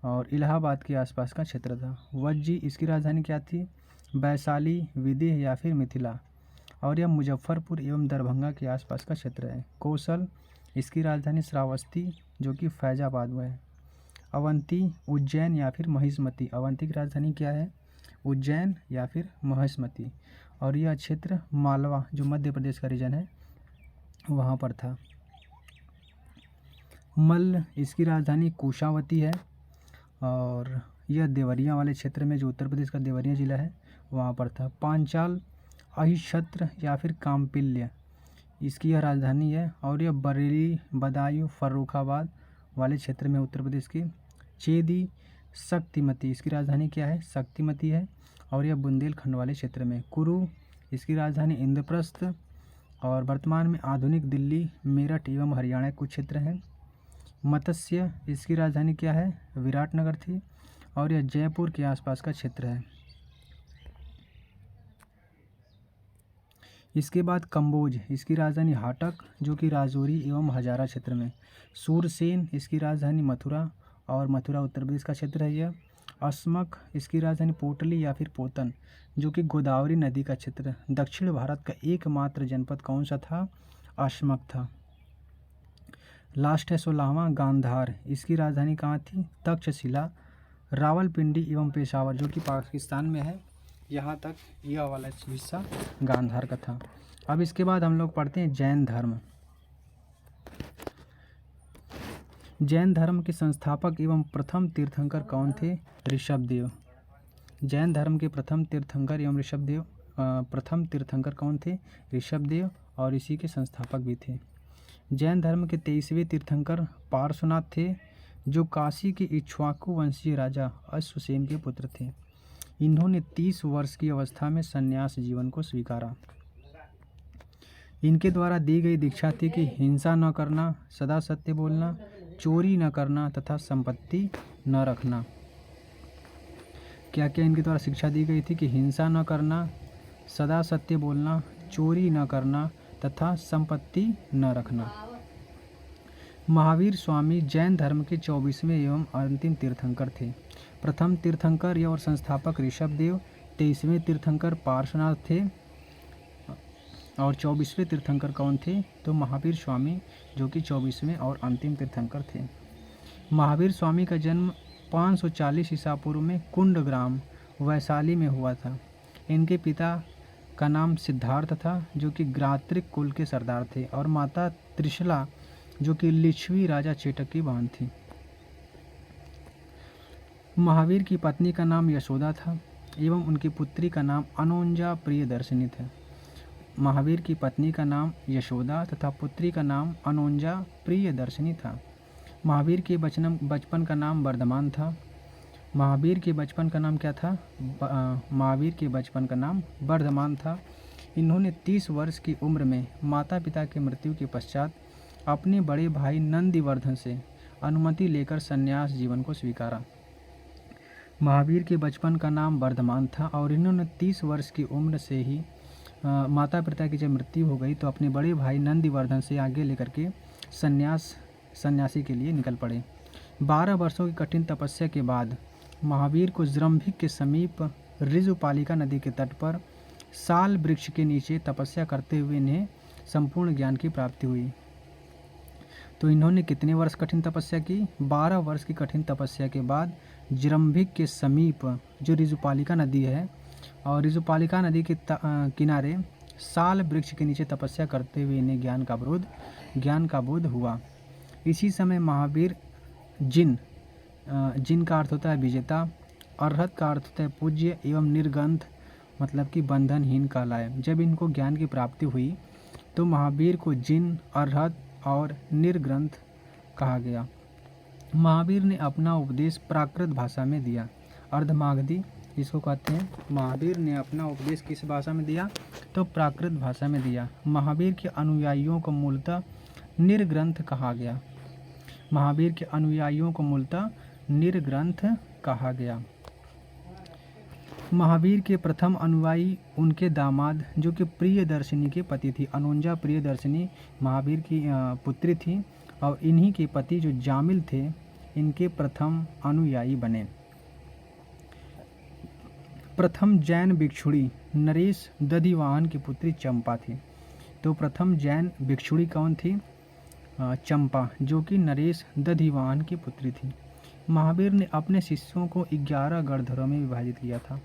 और इलाहाबाद के आसपास का क्षेत्र था। वज्जी, इसकी राजधानी क्या थी? वैशाली, विदेह या फिर मिथिला और यह मुजफ्फरपुर एवं दरभंगा के आसपास का क्षेत्र है। कौशल, इसकी राजधानी श्रावस्ती जो कि फैजाबाद में है। अवंती, उज्जैन या फिर महिष्मती, अवंती की राजधानी क्या है? उज्जैन या फिर महिष्मती और यह क्षेत्र मालवा जो मध्य प्रदेश का रीजन है वहाँ पर था। मल्ल, इसकी राजधानी कुशावती है और यह देवरिया वाले क्षेत्र में जो उत्तर प्रदेश का देवरिया जिला है वहाँ पर था। पांचाल, अहिच्छत्र या फिर काम्पिल्य, इसकी यह राजधानी है और यह बरेली, बदायूं, फर्रुखाबाद वाले क्षेत्र में उत्तर प्रदेश के। चेदी, शक्तिमती, इसकी राजधानी क्या है? शक्तिमती है और यह बुंदेलखंड वाले क्षेत्र में। कुरु, इसकी राजधानी इंद्रप्रस्थ और वर्तमान में आधुनिक दिल्ली, मेरठ एवं हरियाणा के कुछ क्षेत्र हैं। मत्स्य, इसकी राजधानी क्या है? विराटनगर थी और यह जयपुर के आसपास का क्षेत्र है। इसके बाद कंबोज, इसकी राजधानी हाटक जो कि राजौरी एवं हजारा क्षेत्र में। सूरसेन, इसकी राजधानी मथुरा और मथुरा उत्तर प्रदेश का क्षेत्र है यह। अस्मक, इसकी राजधानी पोटली या फिर पोतन जो कि गोदावरी नदी का क्षेत्र। दक्षिण भारत का एकमात्र जनपद कौन सा था? अस्मक था। लास्ट है 16वां गांधार, इसकी राजधानी कहाँ थी? तक्षशिला, रावलपिंडी एवं पेशावर जो कि पाकिस्तान में है। यहाँ तक यह वाला हिस्सा गांधार का था। अब इसके बाद हम लोग पढ़ते हैं जैन धर्म। जैन धर्म के संस्थापक एवं प्रथम तीर्थंकर कौन थे? ऋषभदेव। जैन धर्म के प्रथम तीर्थंकर कौन थे? ऋषभदेव और इसी के संस्थापक भी थे। जैन धर्म के 23वें तीर्थंकर पार्श्वनाथ थे जो काशी के इक्ष्वाकु वंशीय राजा अश्वसेन के पुत्र थे। इन्होंने 30 वर्ष की अवस्था में संन्यास जीवन को स्वीकारा। इनके द्वारा दी गई दीक्षा थी कि हिंसा न करना, सदा सत्य बोलना, चोरी न करना तथा संपत्ति न रखना। क्या क्या इनके द्वारा शिक्षा दी गई थी? कि हिंसा न करना, सदा सत्य बोलना, चोरी न करना तथा संपत्ति न रखना। महावीर स्वामी जैन धर्म के 24वें एवं अंतिम तीर्थंकर थे। प्रथम तीर्थंकर और संस्थापक ऋषभदेव, 23वें तीर्थंकर पार्श्वनाथ थे और 24वें तीर्थंकर कौन थे? तो महावीर स्वामी जो कि 24वें और अंतिम तीर्थंकर थे। महावीर स्वामी का जन्म 540 ईसा पूर्व में कुंडग्राम वैशाली में हुआ था। इनके पिता का नाम सिद्धार्थ था जो कि ग्रात्रिक कुल के सरदार थे और माता त्रिशला जो कि लिच्छवी राजा चेटक की बहन थी। महावीर की पत्नी का नाम यशोदा था एवं उनकी पुत्री का नाम अनोंजा प्रियदर्शिनी था। महावीर की पत्नी का नाम यशोदा तथा पुत्री का नाम अनोंजा प्रियदर्शिनी था। महावीर के बचपन का नाम वर्धमान था। महावीर के बचपन का नाम क्या था? महावीर के बचपन का नाम वर्धमान था। इन्होंने 30 वर्ष की उम्र में माता पिता की मृत्यु के पश्चात अपने बड़े भाई नंदिवर्धन से अनुमति लेकर संन्यास जीवन को स्वीकारा। महावीर के बचपन का नाम वर्धमान था और इन्होंने 30 वर्ष की उम्र से ही माता पिता की जब मृत्यु हो गई तो अपने बड़े भाई नंदिवर्धन से आगे लेकर के सन्यासी के लिए निकल पड़े। 12 वर्षों की कठिन तपस्या के बाद महावीर को जृंभिक के समीप ऋजुपालिका नदी के तट पर साल वृक्ष के नीचे तपस्या करते हुए इन्हें संपूर्ण ज्ञान की प्राप्ति हुई। तो इन्होंने कितने वर्ष कठिन तपस्या की? 12 वर्ष की कठिन तपस्या के बाद जरंभिक के समीप जो ऋजुपालिका नदी है, और ऋजुपालिका नदी के किनारे साल वृक्ष के नीचे तपस्या करते हुए इन्हें ज्ञान का बोध हुआ। इसी समय महावीर जिन का अर्थ होता है विजेता, अर्हत का अर्थ होता है पूज्य, एवं निर्ग्रंथ मतलब कि बंधनहीन कहलाए। जब इनको ज्ञान की प्राप्ति हुई तो महावीर को जिन, अर्हत और निर्ग्रंथ कहा गया। महावीर ने अपना उपदेश प्राकृत भाषा में दिया। अर्धमागधी इसको कहते हैं। महावीर ने अपना उपदेश किस भाषा में दिया? तो प्राकृत भाषा में दिया। महावीर के अनुयायियों को मूलतः निर्ग्रंथ कहा गया। महावीर के अनुयायियों को मूलतः निर्ग्रंथ कहा गया। महावीर के प्रथम अनुयायी उनके दामाद जो कि प्रियदर्शिनी के पति थी। अनुजा प्रियदर्शिनी महावीर की पुत्री थी, और इन्हीं के पति जो जामिल थे इनके प्रथम अनुयायी बने। प्रथम जैन भिक्षुणी नरेश दधिवाहन की पुत्री चंपा थी। तो प्रथम जैन भिक्षुणी कौन थी? चंपा, जो कि नरेश दधिवाहन की पुत्री थी। महावीर ने अपने शिष्यों को 11 गणधरों में विभाजित किया था।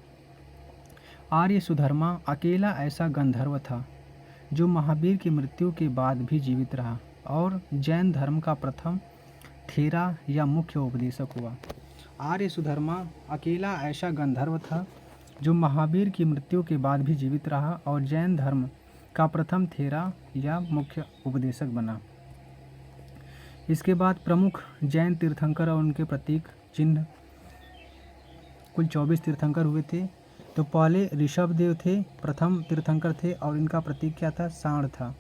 आर्य सुधर्मा अकेला ऐसा गंधर्व था जो महावीर की मृत्यु के बाद भी जीवित रहा और जैन धर्म का प्रथम थेरा या मुख्य उपदेशक हुआ। आर्य सुधर्मा अकेला ऐसा गंधर्व था जो महावीर की मृत्यु के बाद भी जीवित रहा और जैन धर्म का प्रथम थेरा या मुख्य उपदेशक बना। इसके बाद प्रमुख जैन तीर्थंकर और उनके प्रतीक चिन्ह, कुल 24 तीर्थंकर हुए थे। तो पहले ऋषभदेव थे, प्रथम तीर्थंकर थे, और इनका प्रतीक क्या था? सांड था।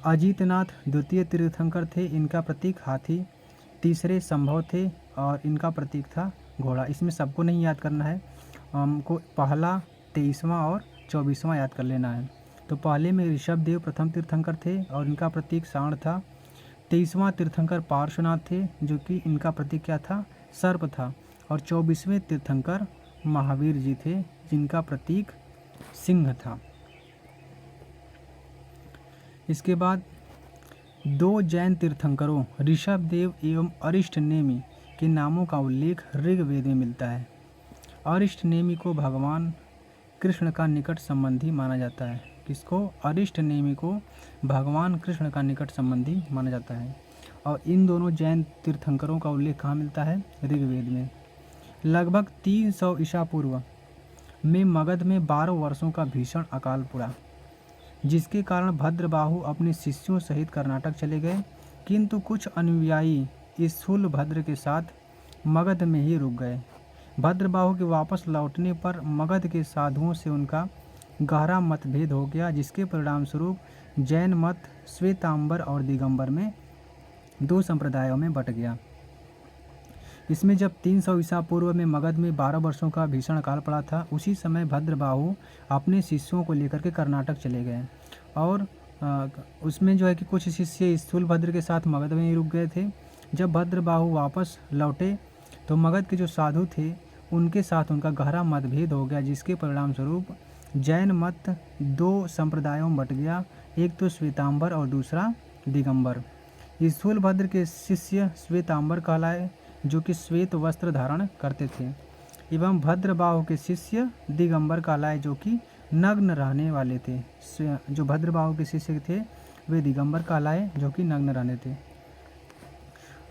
अजीतनाथ द्वितीय तीर्थंकर थे, इनका प्रतीक हाथी। तीसरे संभव थे और इनका प्रतीक था घोड़ा। इसमें सबको नहीं याद करना है, हमको पहला 23वां और 24वां याद कर लेना है। तो पहले में ऋषभदेव प्रथम तीर्थंकर थे और इनका प्रतीक सांड था। 23वां तीर्थंकर पार्श्वनाथ थे, जो कि इनका प्रतीक क्या था? सर्प था। और 24वें तीर्थंकर महावीर जी थे, जिनका प्रतीक सिंह था। इसके बाद 2 जैन तीर्थंकरों ऋषभदेव एवं अरिष्टनेमि के नामों का उल्लेख ऋग्वेद में मिलता है। अरिष्टनेमि को भगवान कृष्ण का निकट संबंधी माना जाता है। किसको? अरिष्टनेमि को भगवान कृष्ण का निकट संबंधी माना जाता है। और इन दोनों जैन तीर्थंकरों का उल्लेख कहाँ मिलता है? ऋग्वेद में। लगभग 300 ईसा पूर्व में मगध में 12 वर्षों का भीषण अकाल पड़ा, जिसके कारण भद्रबाहु अपने शिष्यों सहित कर्नाटक चले गए, किंतु कुछ अनुयायी स्थूलभद्र के साथ मगध में ही रुक गए। भद्रबाहु के वापस लौटने पर मगध के साधुओं से उनका गहरा मतभेद हो गया, जिसके परिणाम स्वरूप जैन मत श्वेतांबर और दिगंबर में 2 संप्रदायों में बट गया। इसमें जब 300 ईसा पूर्व में मगध में 12 वर्षों का भीषण अकाल पड़ा था, उसी समय भद्रबाहु अपने शिष्यों को लेकर के कर्नाटक चले गए। और उसमें जो है कि कुछ शिष्य स्थूलभद्र के साथ मगध में ही रुक गए थे। जब भद्रबाहु वापस लौटे तो मगध के जो साधु थे उनके साथ उनका गहरा मतभेद हो गया, जिसके परिणाम स्वरूप जैन मत 2 संप्रदायों में बट गया, एक तो श्वेतांबर और दूसरा दिगंबर। स्थूलभद्र के शिष्य श्वेतांबर कहलाए, जो कि श्वेत वस्त्र धारण करते थे, एवं भद्रबाहु के शिष्य दिगंबर कहलाए, जो कि नग्न रहने वाले थे। जो भद्रबाहु के शिष्य थे वे दिगंबर कहलाए, जो कि नग्न रहने थे।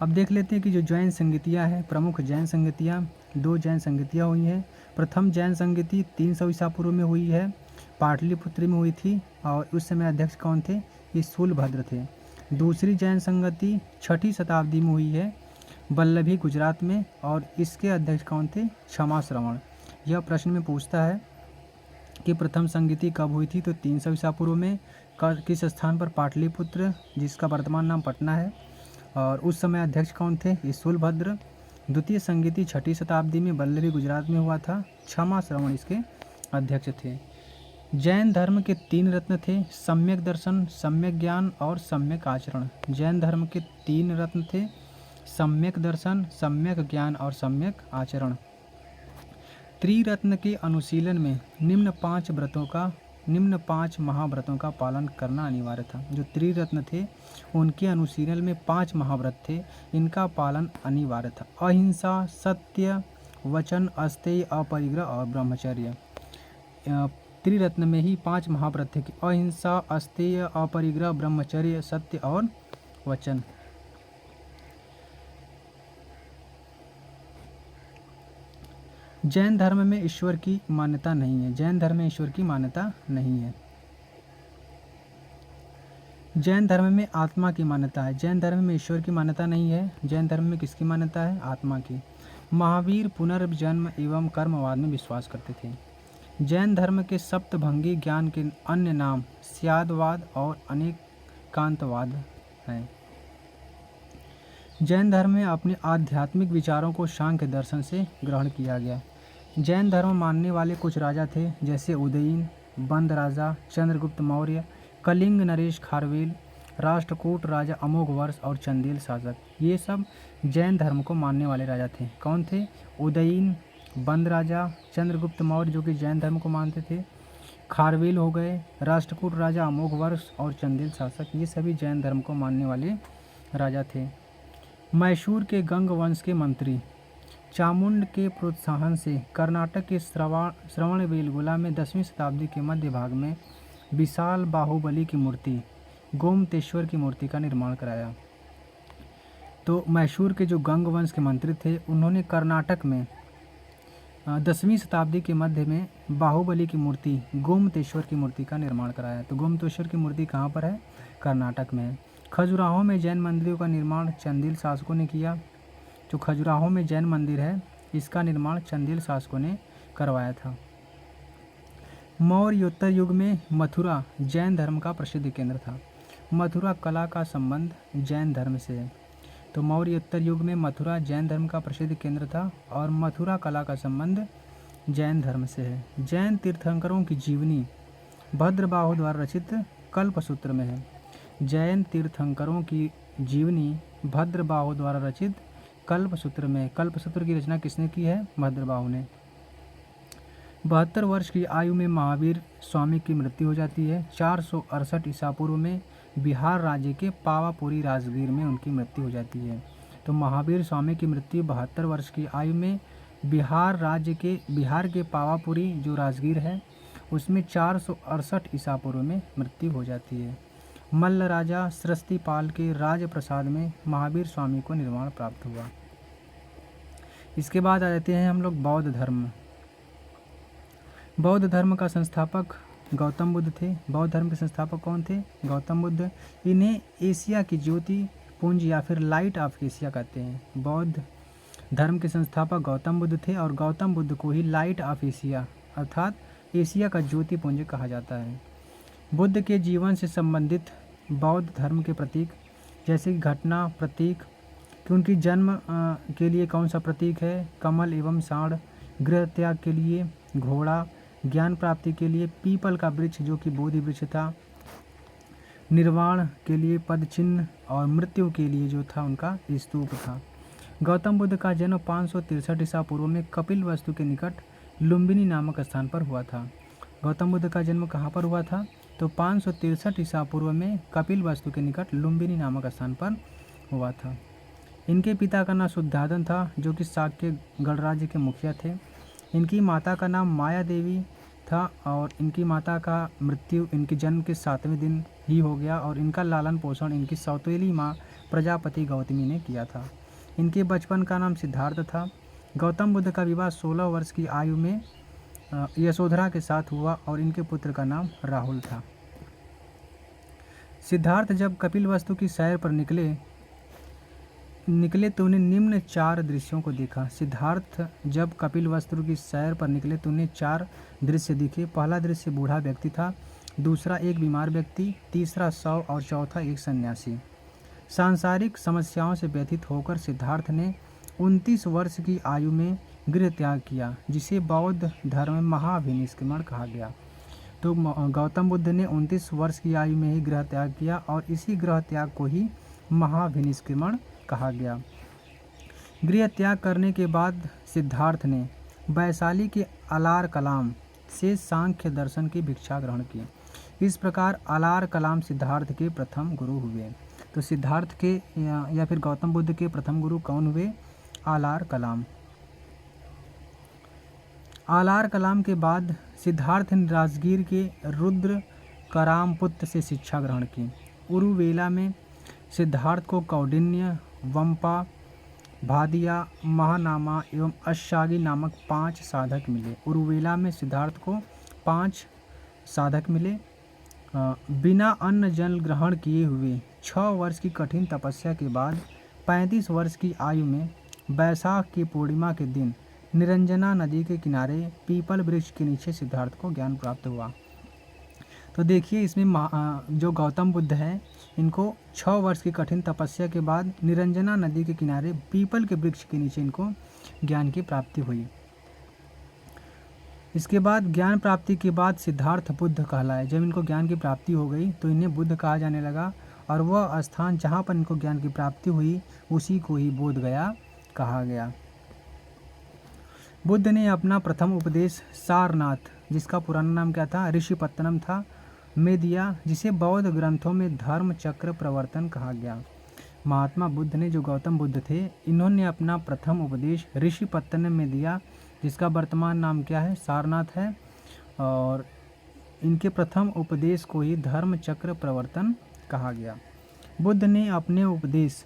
अब देख लेते हैं कि जो जैन संगतियाँ हैं, प्रमुख जैन संगतियाँ, 2 जैन संगतियाँ हुई हैं। प्रथम जैन संगति 300 ईसा पूर्व में हुई है, पाटलिपुत्र में हुई थी, और उस समय अध्यक्ष कौन थे? ये स्थूलभद्र थे। दूसरी जैन संगति 6ठी शताब्दी में हुई है, वल्लभी गुजरात में, और इसके अध्यक्ष कौन थे? क्षमा श्रवण। यह प्रश्न में पूछता है कि प्रथम संगति कब हुई थी? तो 300 ईसा पूर्व में। किस स्थान पर? पाटलिपुत्र, जिसका वर्तमान नाम पटना है, और उस समय अध्यक्ष कौन थे? स्थूलभद्र। द्वितीय संगति 6ठी शताब्दी में वल्लभी गुजरात में हुआ था, क्षमा श्रवण इसके अध्यक्ष थे। जैन धर्म के 3 रत्न थे, सम्यक दर्शन, सम्यक ज्ञान और सम्यक आचरण। जैन धर्म के 3 रत्न थे, सम्यक दर्शन, सम्यक ज्ञान और सम्यक आचरण। त्रिरत्न के अनुशीलन में निम्न 5 महाव्रतों का पालन करना अनिवार्य था। जो त्रिरत्न थे उनके अनुशीलन में 5 महाव्रत थे, इनका पालन अनिवार्य था। अहिंसा, सत्य, वचन, अस्तेय, अपरिग्रह और ब्रह्मचर्य। त्रिरत्न में ही 5 महाव्रत थे, अहिंसा, अस्तेय, अपरिग्रह, ब्रह्मचर्य, सत्य और वचन। जैन धर्म में ईश्वर की मान्यता नहीं है। जैन धर्म में ईश्वर की मान्यता नहीं है। जैन धर्म में आत्मा की मान्यता है। जैन धर्म में ईश्वर की मान्यता नहीं है। जैन धर्म में किसकी मान्यता है? आत्मा की। महावीर पुनर्जन्म एवं कर्मवाद में विश्वास करते थे। जैन धर्म के सप्तभंगी ज्ञान के अन्य नाम स्यादवाद और अनेकांतवाद हैं। जैन धर्म में अपने आध्यात्मिक विचारों को सांख्य दर्शन से ग्रहण किया गया। जैन धर्म मानने वाले कुछ राजा थे, जैसे उदयीन, बंद राजा, चंद्रगुप्त मौर्य, कलिंग नरेश खारवेल, राष्ट्रकूट राजा अमोघवर्ष और चंदेल शासक। ये सब जैन धर्म को मानने वाले राजा थे। कौन थे? उदयीन, बंद राजा, चंद्रगुप्त मौर्य जो कि जैन धर्म को मानते थे, खारवेल हो गए, राष्ट्रकूट राजा अमोघवर्ष और चंदेल शासक। ये सभी जैन धर्म को मानने वाले राजा थे। मैसूर के गंग वंश के मंत्री चामुंड के प्रोत्साहन से कर्नाटक के श्रवणबेलगोला में 10वीं शताब्दी के मध्य भाग में विशाल बाहुबली की मूर्ति, गोमतेश्वर की मूर्ति का निर्माण कराया। तो मैसूर के जो गंग वंश के मंत्री थे, उन्होंने कर्नाटक में 10वीं शताब्दी के मध्य में बाहुबली की मूर्ति, गोमतेश्वर की मूर्ति का निर्माण कराया। तो गोमतेश्वर की मूर्ति कहाँ पर है? कर्नाटक में है। खजुराहो में जैन मंदिरों का निर्माण चंदेल शासकों ने किया। जो खजुराहो में जैन मंदिर है, इसका निर्माण चंदेल शासकों ने करवाया था। मौर्योत्तर युग में मथुरा जैन धर्म का प्रसिद्ध केंद्र था। मथुरा कला का संबंध जैन धर्म से है। तो मौर्योत्तर युग में मथुरा जैन धर्म का प्रसिद्ध केंद्र था और मथुरा कला का संबंध जैन धर्म से है। जैन तीर्थंकरों की जीवनी भद्रबाहु द्वारा रचित कल्पसूत्र में है। जैन तीर्थंकरों की जीवनी भद्रबाहु द्वारा रचित कल्पसूत्र में। कल्पसूत्र की रचना किसने की है? भद्रबाहु ने। 72 वर्ष की आयु में महावीर स्वामी की मृत्यु हो जाती है। 468 ईसा पूर्व में बिहार राज्य के पावापुरी राजगीर में उनकी मृत्यु हो जाती है। तो महावीर स्वामी की मृत्यु 72 वर्ष की आयु में बिहार के पावापुरी जो राजगीर है उसमें 468 ईसा पूर्व में मृत्यु हो जाती है। मल्ल राजा सृष्टिपाल के राजप्रसाद में महावीर स्वामी को निर्वाण प्राप्त हुआ। इसके बाद आ जाते हैं हम लोग बौद्ध धर्म। बौद्ध धर्म का संस्थापक गौतम बुद्ध थे। बौद्ध धर्म के संस्थापक कौन थे? गौतम बुद्ध। इन्हें एशिया की ज्योति पुंज या फिर लाइट ऑफ एशिया कहते हैं। बौद्ध धर्म के संस्थापक गौतम बुद्ध थे और गौतम बुद्ध को ही लाइट ऑफ एशिया अर्थात एशिया का ज्योति पुंज कहा जाता है। बुद्ध के जीवन से संबंधित बौद्ध धर्म के प्रतीक जैसे कि घटना, प्रतीक कि उनकी जन्म के लिए कौन सा प्रतीक है? कमल एवं साढ़। गृह त्याग के लिए घोड़ा। ज्ञान प्राप्ति के लिए पीपल का वृक्ष जो कि बोधि वृक्ष था। निर्वाण के लिए पद चिन्ह और मृत्यु के लिए जो था उनका स्तूप था। गौतम बुद्ध का जन्म 563 ईसा पूर्व में कपिलवस्तु के निकट लुम्बिनी नामक स्थान पर हुआ था। गौतम बुद्ध का जन्म कहाँ पर हुआ था? तो 563 ईसा पूर्व में कपिलवस्तु के निकट लुम्बिनी नामक स्थान पर हुआ था। इनके पिता का नाम शुद्धाधन था जो कि शाक्य गणराज्य के मुखिया थे। इनकी माता का नाम माया देवी था और इनकी माता का मृत्यु इनके जन्म के 7वें दिन ही हो गया और इनका लालन पोषण इनकी सौतेली माँ प्रजापति गौतमी ने किया था। इनके बचपन का नाम सिद्धार्थ था। गौतम बुद्ध का विवाह 16 वर्ष की आयु में यशोधरा के साथ हुआ और इनके पुत्र का नाम राहुल था। सिद्धार्थ जब कपिलवस्तु की सैर पर निकले तो उन्हें निम्न 4 दृश्यों को देखा। सिद्धार्थ जब कपिलवस्तु की सैर पर निकले तो उन्हें 4 दृश्य दिखे। पहला दृश्य बूढ़ा व्यक्ति था, दूसरा एक बीमार व्यक्ति, तीसरा शव और चौथा एक सन्यासी। सांसारिक समस्याओं से व्यथित होकर सिद्धार्थ ने 29 वर्ष की आयु में गृह त्याग किया जिसे बौद्ध धर्म में महाभिनिष्क्रमण कहा गया। तो गौतम बुद्ध ने 29 वर्ष की आयु में ही गृह त्याग किया और इसी गृह त्याग को ही महाभिनिष्क्रमण कहा गया। गृह त्याग करने के बाद सिद्धार्थ ने वैशाली के अलार कलाम से सांख्य दर्शन की भिक्षा ग्रहण की। इस प्रकार अलार कलाम सिद्धार्थ के प्रथम गुरु हुए। तो सिद्धार्थ के या फिर गौतम बुद्ध के प्रथम गुरु कौन हुए? अलार कलाम। आलार कलाम के बाद सिद्धार्थ ने राजगीर के रुद्र करामपुत्र से शिक्षा ग्रहण की। उरुवेला में सिद्धार्थ को कौंडिन्य, वंपा, भादिया, महानामा एवं अशागी नामक 5 साधक मिले। उरुवेला में सिद्धार्थ को 5 साधक मिले। बिना अन्न जल ग्रहण किए हुए 6 वर्ष की कठिन तपस्या के बाद 35 वर्ष की आयु में बैसाख की पूर्णिमा के दिन निरंजना नदी के किनारे पीपल वृक्ष के नीचे सिद्धार्थ को ज्ञान प्राप्त हुआ। तो देखिए इसमें जो गौतम बुद्ध हैं इनको 6 वर्ष की कठिन तपस्या के बाद निरंजना नदी के किनारे पीपल के वृक्ष के नीचे इनको ज्ञान की प्राप्ति हुई। इसके बाद ज्ञान प्राप्ति के बाद सिद्धार्थ बुद्ध कहलाए। जब इनको ज्ञान की प्राप्ति हो गई तो इन्हें बुद्ध कहा जाने लगा और वह स्थान जहाँ पर इनको ज्ञान की प्राप्ति हुई उसी को ही बोध गया कहा गया। बुद्ध ने अपना प्रथम उपदेश सारनाथ, जिसका पुराना नाम क्या था, ऋषिपत्तनम था, में दिया, जिसे बौद्ध ग्रंथों में धर्म चक्र प्रवर्तन कहा गया। महात्मा बुद्ध ने, जो गौतम बुद्ध थे, इन्होंने अपना प्रथम उपदेश ऋषिपत्तनम में दिया, जिसका वर्तमान नाम क्या है, सारनाथ है, और इनके प्रथम उपदेश को ही धर्म चक्र प्रवर्तन कहा गया। बुद्ध ने अपने उपदेश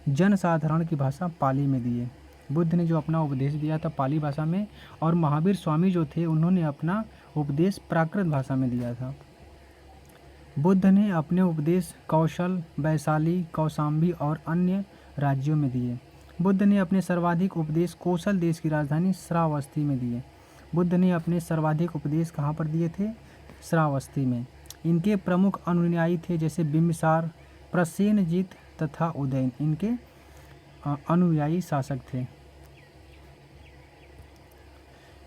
जनसाधारण की भाषा पाली में दिए। बुद्ध ने जो अपना उपदेश दिया था पाली भाषा में, और महावीर स्वामी जो थे उन्होंने अपना उपदेश प्राकृत भाषा में दिया था। बुद्ध ने अपने उपदेश कौशल, वैशाली, कौशाम्बी और अन्य राज्यों में दिए। बुद्ध ने अपने सर्वाधिक उपदेश कौशल देश की राजधानी श्रावस्ती में दिए। बुद्ध ने अपने सर्वाधिक उपदेश कहाँ पर दिए थे, श्रावस्ती में। इनके प्रमुख अनुयायी थे जैसे बिम्बिसार, प्रसेनजीत तथा उदयन, इनके अनुयायी शासक थे।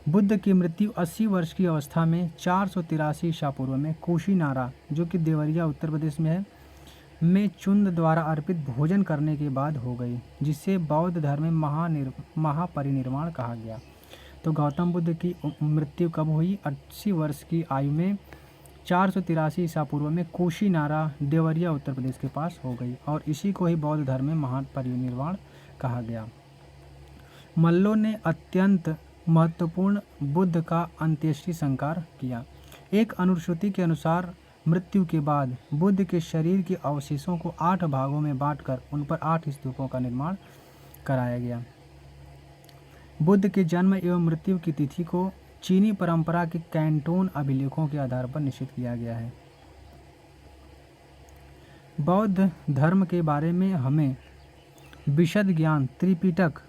बुद्ध की मृत्यु 80 वर्ष की अवस्था में 483 ईसा पूर्व में कुशीनारा, जो कि देवरिया उत्तर प्रदेश में है, में चुंद द्वारा अर्पित भोजन करने के बाद हो गई, जिससे बौद्ध धर्म में महापरिनिर्वाण कहा गया। तो गौतम बुद्ध की मृत्यु कब हुई, 80 वर्ष की आयु में 483 ईसा पूर्व में कुशीनारा, देवरिया उत्तर प्रदेश के पास हो गई, और इसी को ही बौद्ध धर्म में महापरिनिर्वाण कहा गया। मल्लों ने अत्यंत महत्वपूर्ण बुद्ध का अंत्येष्टि संस्कार किया। एक अनुश्रुति के अनुसार मृत्यु के बाद बुद्ध के शरीर के अवशेषों को 8 भागों में बांटकर उन पर 8 स्तूपों का निर्माण कराया गया। बुद्ध के जन्म एवं मृत्यु की तिथि को चीनी परंपरा के कैंटोन अभिलेखों के आधार पर निश्चित किया गया है। बौद्ध धर्म के बारे में हमें विशद ज्ञान त्रिपिटक,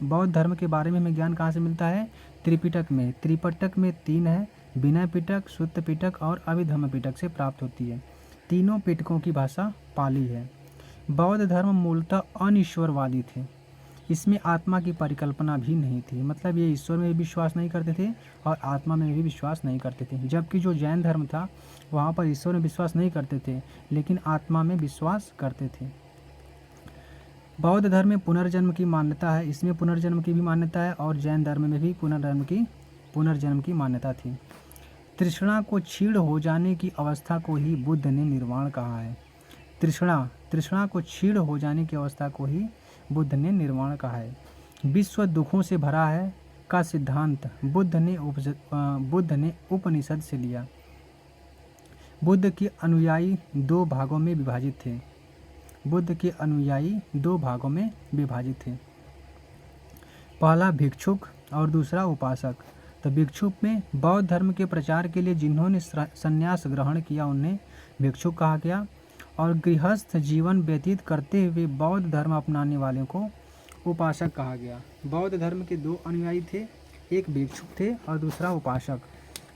बौद्ध धर्म के बारे में हमें ज्ञान कहाँ से मिलता है, त्रिपिटक में। त्रिपिटक में 3 है, विनय पिटक, सुत्त पिटक और अभिधम्म पिटक से प्राप्त होती है। तीनों पिटकों की भाषा पाली है। बौद्ध धर्म मूलतः अनिश्वरवादी थे। इसमें आत्मा की परिकल्पना भी नहीं थी, मतलब ये ईश्वर में भी विश्वास नहीं करते थे और आत्मा में भी विश्वास नहीं करते थे। जबकि जो जैन धर्म था वहाँ पर ईश्वर में विश्वास नहीं करते थे लेकिन आत्मा में विश्वास करते थे। बौद्ध धर्म में पुनर्जन्म की मान्यता है, इसमें पुनर्जन्म की भी मान्यता है, और जैन धर्म में भी पुनर्जन्म की मान्यता थी। तृष्णा को क्षीण हो जाने की अवस्था को ही बुद्ध ने निर्वाण कहा है। तृष्णा को क्षीण हो जाने की अवस्था को ही बुद्ध ने निर्वाण कहा है। विश्व दुखों से भरा है का सिद्धांत बुद्ध ने उपनिषद से लिया। बुद्ध के अनुयायी 2 भागों में विभाजित थे। पहला भिक्षुक और दूसरा उपासक। तो भिक्षुक में बौद्ध धर्म के प्रचार के लिए जिन्होंने संन्यास ग्रहण किया उन्हें भिक्षुक कहा गया, और गृहस्थ जीवन व्यतीत करते हुए बौद्ध धर्म अपनाने वालों को उपासक कहा गया। बौद्ध धर्म के 2 अनुयायी थे, एक भिक्षुक थे और दूसरा उपासक।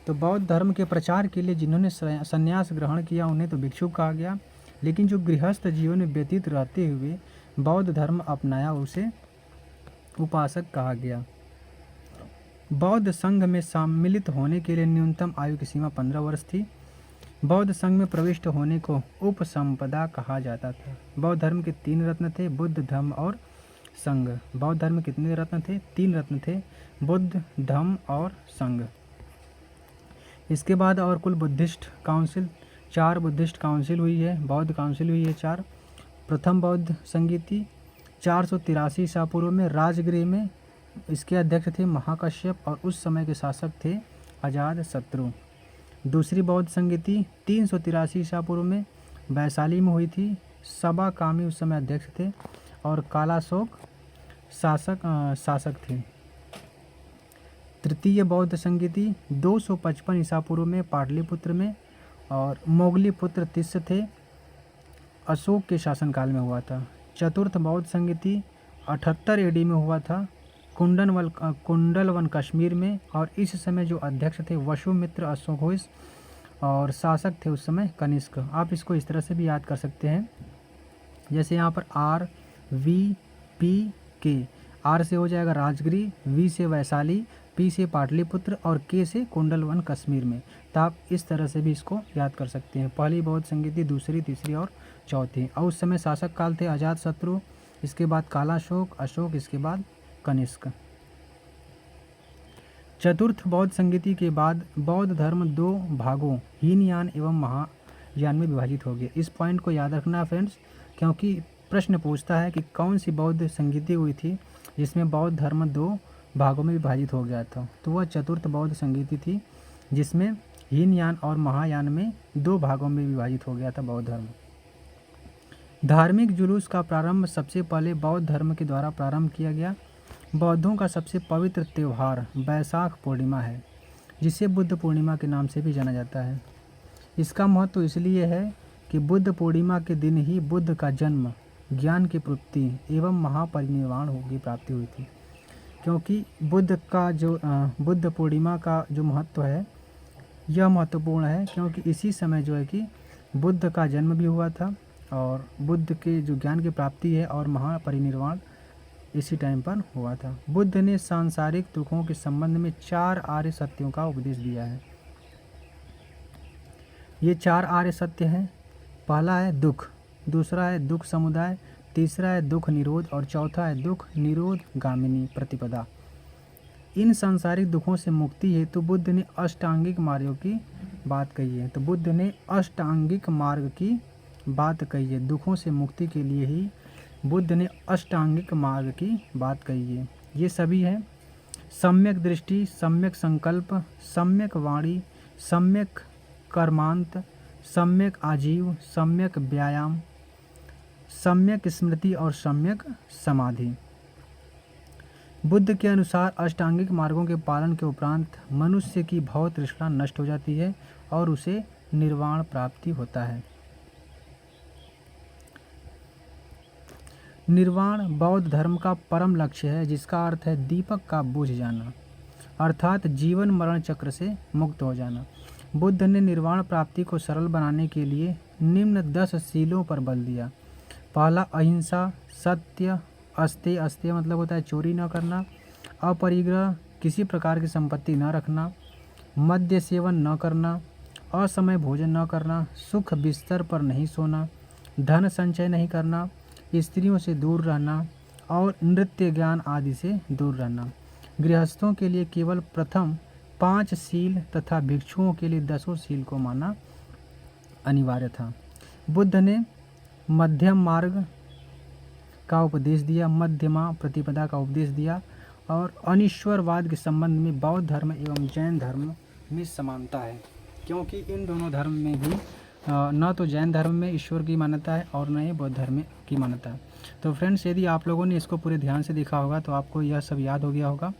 तो बौद्ध धर्म के प्रचार के लिए जिन्होंने संन्यास ग्रहण किया उन्हें तो भिक्षुक कहा गया, लेकिन जो गृहस्थ जीवन में व्यतीत रहते हुए बौद्ध धर्म अपनाया उसे उपासक कहा गया। बौद्ध संघ में सम्मिलित होने के लिए न्यूनतम आयु की सीमा 15 वर्ष थी। बौद्ध संघ में प्रविष्ट होने को उपसंपदा कहा जाता था। बौद्ध धर्म के 3 रत्न थे, बुद्ध, धम्म और संघ। बौद्ध धर्म में कितने रत्न थे, 3 रत्न थे, बुद्ध, धम्म और संघ। इसके बाद और कुल बुद्धिस्ट काउंसिल 4 बुद्धिस्ट काउंसिल हुई है, बौद्ध काउंसिल हुई है 4। प्रथम बौद्ध संगीति 483 ईसा पूर्व में राजगृह में इसके अध्यक्ष थे महाकश्यप और उस समय के शासक थे अजातशत्रु। दूसरी बौद्ध संगीति 383 ईसा पूर्व में वैशाली में हुई थी। सबा कामी उस समय अध्यक्ष थे और कालाशोक शासक थे। तृतीय बौद्ध संगीति 255 ईसा पूर्व में पाटलिपुत्र में और मोगली पुत्र तिस्य थे, अशोक के शासनकाल में हुआ था। चतुर्थ बौद्ध संगीति 78 एडी में हुआ था कुंडलवन कश्मीर में, और इस समय जो अध्यक्ष थे वसुमित्र अशोकहोइस और शासक थे उस समय कनिष्क। आप इसको इस तरह से भी याद कर सकते हैं, जैसे यहाँ पर आर वी पी के, आर से हो जाएगा राजगिरी, वी से वैशाली, पी से पाटलिपुत्र और के से कुंडलवन कश्मीर में। तो आप इस तरह से भी इसको याद कर सकते हैं। पहली बौद्ध संगीति, दूसरी, तीसरी और चौथी। और उस समय शासक काल थे अजातशत्रु, इसके बाद कालाशोक, अशोक, इसके बाद कनिष्क। चतुर्थ बौद्ध संगीति के बाद बौद्ध धर्म दो भागों हीनयान एवं महायान में विभाजित हो गया। इस पॉइंट को याद रखना फ्रेंड्स, क्योंकि प्रश्न पूछता है कि कौन सी बौद्ध संगीति हुई थी जिसमें बौद्ध धर्म दो भागों में विभाजित हो गया था। तो वह चतुर्थ बौद्ध संगीति थी जिसमें हीनयान और महायान में दो भागों में विभाजित हो गया था बौद्ध धर्म। धार्मिक जुलूस का प्रारंभ सबसे पहले बौद्ध धर्म के द्वारा प्रारंभ किया गया। बौद्धों का सबसे पवित्र त्यौहार बैसाख पूर्णिमा है, जिसे बुद्ध पूर्णिमा के नाम से भी जाना जाता है। इसका महत्व इसलिए है कि बुद्ध पूर्णिमा के दिन ही बुद्ध का जन्म, ज्ञान की प्राप्ति एवं महापरिनिर्वाण की प्राप्ति हुई थी। क्योंकि बुद्ध पूर्णिमा का जो महत्व है यह महत्वपूर्ण है, क्योंकि इसी समय जो है कि बुद्ध का जन्म भी हुआ था और बुद्ध के जो ज्ञान की प्राप्ति है और महापरिनिर्वाण इसी टाइम पर हुआ था। बुद्ध ने सांसारिक दुखों के संबंध में 4 आर्य सत्यों का उपदेश दिया है। ये 4 आर्य सत्य हैं। पहला है दुख, दूसरा है दुख समुदाय, तीसरा है दुख निरोध और चौथा है दुख निरोध गामिनी प्रतिपदा। इन सांसारिक दुखों से मुक्ति हेतु बुद्ध ने अष्टांगिक मार्गों की बात कही है। तो बुद्ध ने अष्टांगिक मार्ग की बात कही है। दुखों से मुक्ति के लिए ही बुद्ध ने अष्टांगिक मार्ग की बात कही है। ये सभी हैं सम्यक दृष्टि, सम्यक संकल्प, सम्यक वाणी, सम्यक कर्मांत, सम्यक आजीव, सम्यक व्यायाम, सम्यक स्मृति और सम्यक समाधि। बुद्ध के अनुसार अष्टांगिक मार्गों के पालन के उपरांत मनुष्य की भव तृष्णा नष्ट हो जाती है और उसे निर्वाण प्राप्ति होता है। निर्वाण बौद्ध धर्म का परम लक्ष्य है, जिसका अर्थ है दीपक का बुझ जाना, अर्थात जीवन मरण चक्र से मुक्त हो जाना। बुद्ध ने निर्वाण प्राप्ति को सरल बनाने के लिए निम्न 10 शीलों पर बल दिया। पहला अहिंसा, सत्य, अस्तेय, अस्तेय मतलब होता है चोरी न करना, अपरिग्रह, किसी प्रकार की संपत्ति न रखना, मद्य सेवन न करना, असमय भोजन न करना, सुख बिस्तर पर नहीं सोना, धन संचय नहीं करना, स्त्रियों से दूर रहना और नृत्य ज्ञान आदि से दूर रहना। गृहस्थों के लिए केवल प्रथम 5 शील तथा भिक्षुओं के लिए 10 शील को मानना अनिवार्य था। बुद्ध ने मध्यम मार्ग का उपदेश दिया, मध्यमा प्रतिपदा का उपदेश दिया और अनिश्वरवाद के संबंध में बौद्ध धर्म एवं जैन धर्म में समानता है, क्योंकि इन दोनों धर्म में भी न तो जैन धर्म में ईश्वर की मान्यता है और न ही बौद्ध धर्म की मान्यता है। तो फ्रेंड्स, यदि आप लोगों ने इसको पूरे ध्यान से देखा होगा तो आपको यह सब याद हो गया होगा।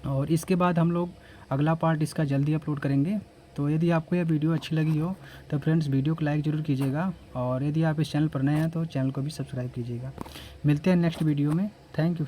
और इसके बाद हम लोग अगला पार्ट इसका जल्दी अपलोड करेंगे। तो यदि आपको यह वीडियो अच्छी लगी हो तो फ्रेंड्स वीडियो को लाइक ज़रूर कीजिएगा, और यदि आप इस चैनल पर नए हैं तो चैनल को भी सब्सक्राइब कीजिएगा। मिलते हैं नेक्स्ट वीडियो में। Thank you.